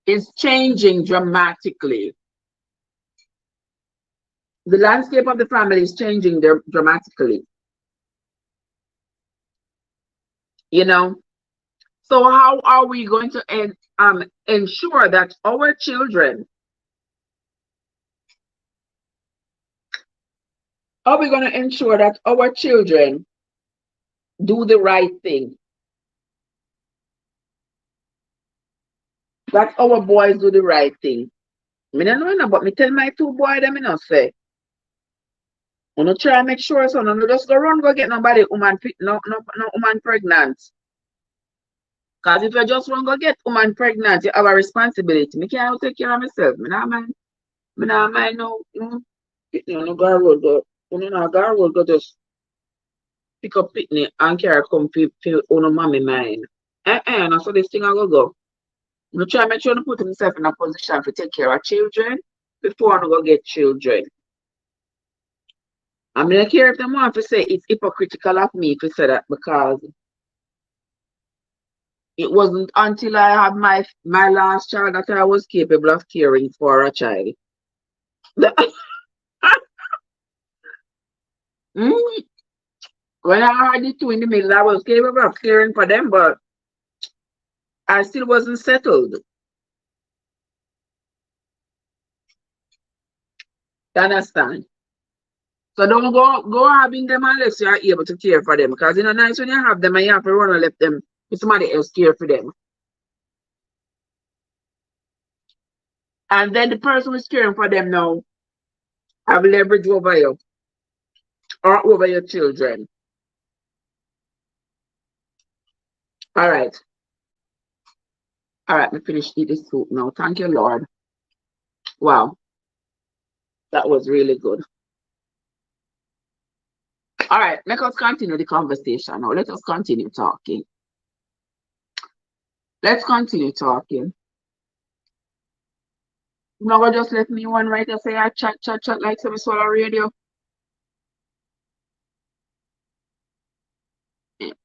is changing dramatically. The landscape of the family is changing dramatically. You know, so how are we going to ensure that our children? How are we going to ensure that our children do the right thing? That our boys do the right thing. Me don't know, but me tell my 2 boys them, say, you know, try and make sure so no just go run go get nobody no woman pregnant. Cause if you just run go get woman pregnant, you have a responsibility. Me can't take care of myself. Me not mind no, no girl will go. No girl will go just pick up picnic and carry come fi no mommy mind. No, so this thing I go. You try make sure you put himself in a position to take care of children before you go get children. I mean, I care if them want to say it's hypocritical of me to say that because it wasn't until I had my last child that I was capable of caring for a child. Mm, when I had the 2 in the middle, I was capable of caring for them, but I still wasn't settled. You understand? So don't go having them unless you are able to care for them. Because it's nice when you have them and you have to run and let them if somebody else care for them. And then the person who's caring for them now have leverage over you or over your children. All right. All right, me finish eat this soup now. Thank you, Lord. Wow, that was really good. All right, let us continue the conversation now. Let us continue talking. Let's continue talking. Now just let me one writer say I chat like some solar radio.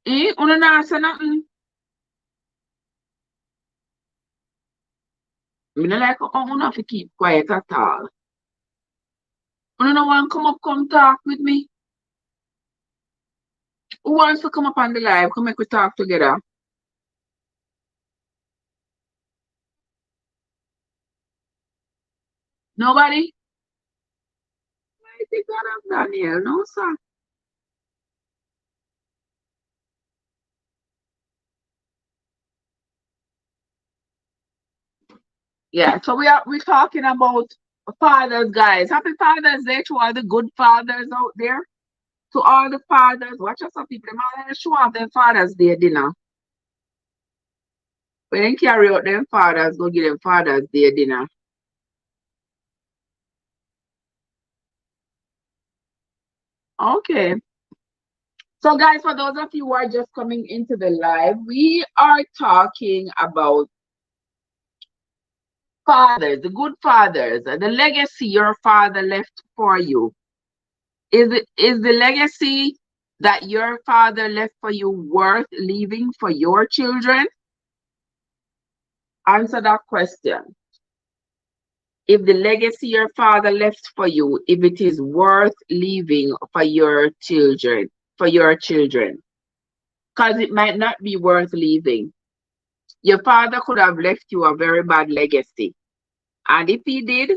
Una not say nothing. Me no like una to keep quiet at all. Una no want come talk with me. Who wants to come up on the live? Come make we talk together. Nobody? Mighty God of Daniel. No, sir. Yeah, so we're talking about fathers, guys. Happy Father's Day to all the good fathers out there. To all the fathers, watch out some people, them all show off their Father's Day dinner. When they carry out them fathers, go give them Father's Day dinner. Okay. So guys, for those of you who are just coming into the live, we are talking about fathers, the good fathers, the legacy your father left for you. Is the legacy that your father left for you worth leaving for your children? Answer that question. If the legacy your father left for you, if it is worth leaving for your children, because it might not be worth leaving. Your father could have left you a very bad legacy. And if he did,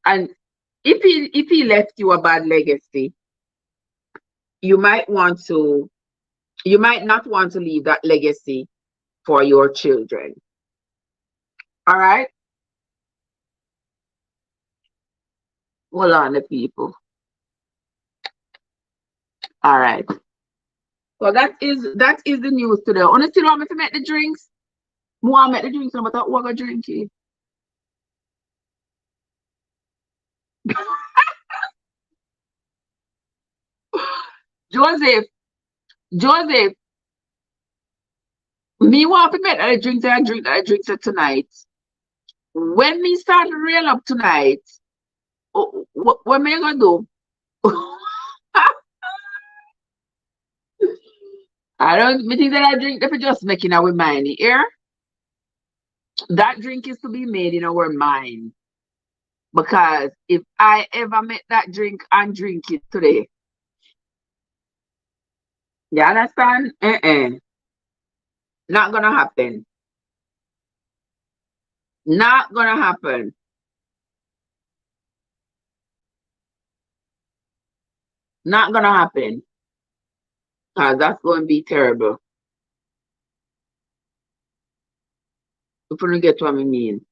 and if he left you a bad legacy, you might not want to leave that legacy for your children. All right? Hold on, the people. All right. So that is the news today. Honestly, want me to make the drinks? Want to make the drinks, no matter what I drink it. Joseph, me want to make the drinks that I drink tonight. When me start to reel up tonight, what me gonna do? I don't me think that I drink if it just making our mind here. That drink is to be made in our mind. Because if I ever make that drink and drink it today, you understand? Not gonna happen. Not gonna happen. Not gonna happen. Because that's going to be terrible. If you don't get what I mean.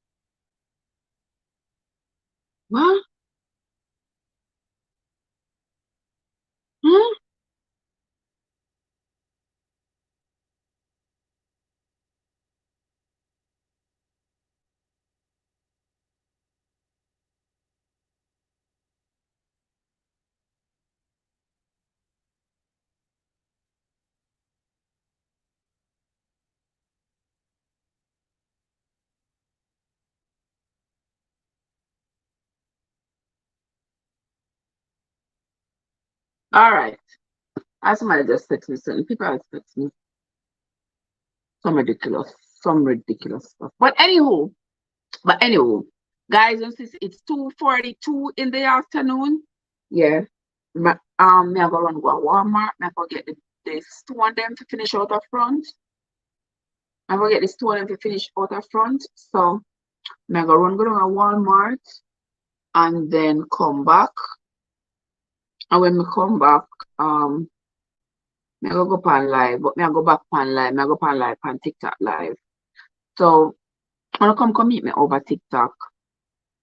What? Huh? All right. As somebody just text me something. People have text me some ridiculous stuff. But anywho, guys, it's 2:42 in the afternoon. Yeah. Me I go run go to Walmart. Me I go get the stone them to finish out up front. I go get the stone them to finish out up front. So me I go run go to Walmart and then come back. And when me come back, me I go on live, but me I go back on live. Me I go on live on TikTok live. So when I come meet me over TikTok,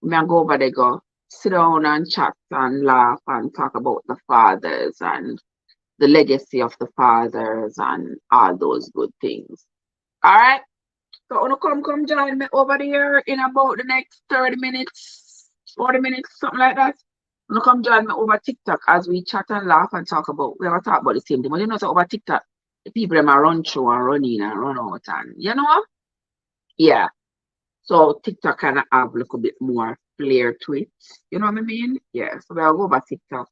me I go over there go sit down and chat and laugh and talk about the fathers and the legacy of the fathers and all those good things. All right. So when you come join me over there in about the next 30 minutes, 40 minutes, something like that. When you come join me over TikTok as we chat and laugh and talk about, we ever talk about the same thing. But you know, so over TikTok, the people them are run through and run in and run out and you know? Yeah. So TikTok kind of have a little bit more flair to it. You know what I mean? Yeah. So we'll go over TikTok.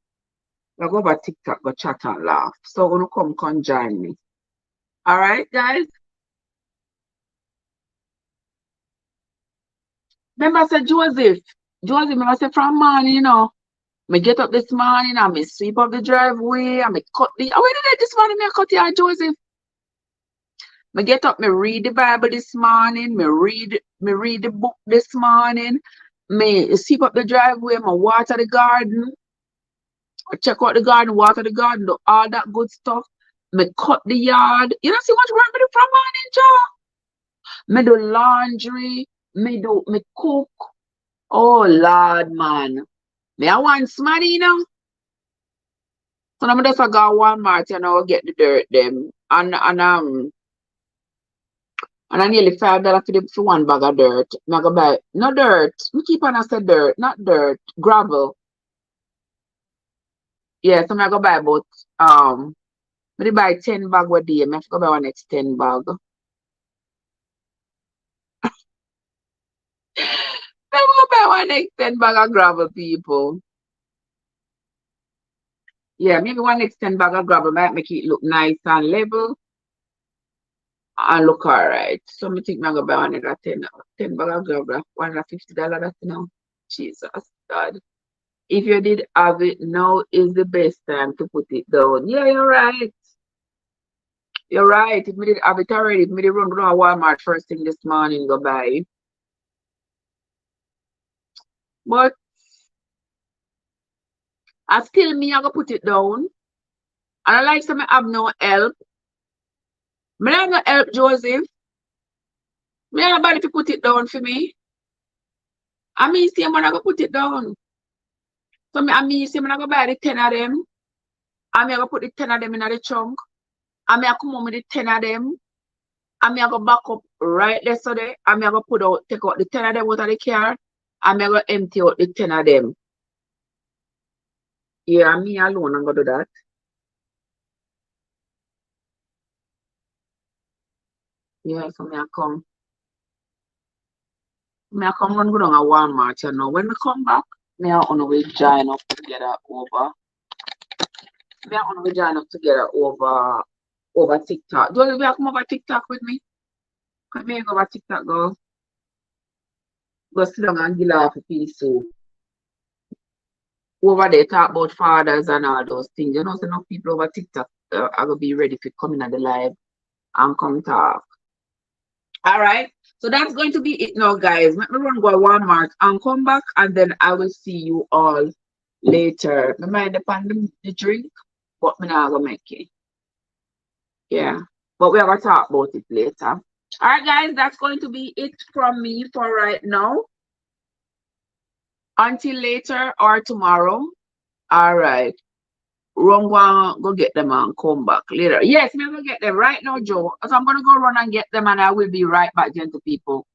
We'll go over TikTok, go chat and laugh. So when you come join me. All right, guys? Remember I said Joseph, remember I said from morning, you know, me get up this morning and me sweep up the driveway and me cut the, oh, where did I this morning me cut your Joseph? Me get up, me read the Bible this morning, me read me read the book this morning. Me sweep up the driveway, me water the garden, check out the garden, water the garden, do all that good stuff. Me cut the yard. You know, see much work me do from morning, Joe. Me do laundry, me cook. Oh Lord, man. Me I want smarty, you know. So I'm just go Walmart, you know, get the dirt them. And I nearly $5 for one bag of dirt. I go buy no dirt. Me keep on I say dirt, not dirt, gravel. Yeah, so I go buy about me buy 10 bag a day. I have to go buy one next 10 bag. I go buy one next 10 bag of gravel, people. Yeah, maybe one next 10 bag of gravel might make it look nice and level and look alright. So I think I'm gonna buy one another 10 bag of gravel, $150 that's now. Jesus God. If you did have it, now is the best time to put it down. Yeah, you're right. You're right. If we did have it already, if we did run to Walmart first thing this morning, go buy. But I still me, I go put it down. And I like some have no help. Me have no help, Joseph. Me have nobody to put it down for me. I mean, see, man, I go put it down. So me, I mean, see, man, I go buy the 10 of them. I mean, I go put the 10 of them in the trunk. I mean, I come home with the 10 of them. I mean, I go back up right there so there. I mean, I go take out the 10 of them out of the car. I mean, I go empty out the 10 of them. Yeah, me alone, I'm gonna do that. Yeah, so me I come. Me I come run go down a Walmart, you know. When me come back, me I on we join up together over. Me I on we join up together over TikTok. Do you want to come over TikTok with me? Come here, go over TikTok, go sit down and give off a piece soup. Over there talk about fathers and all those things. You know, so enough people over TikTok are gonna be ready to come in at the live and come talk. All right. So that's going to be it now, guys. Let me run go Walmart and come back, and then I will see you all later. Me mind upon the drink, but me not gonna make it. Yeah. But we are gonna talk about it later. All right, guys, that's going to be it from me for right now. Until later or tomorrow. All right. Run go get them and come back later. Yes, me gonna get them right now, Joe. So I'm gonna go run and get them, and I will be right back, gentle people.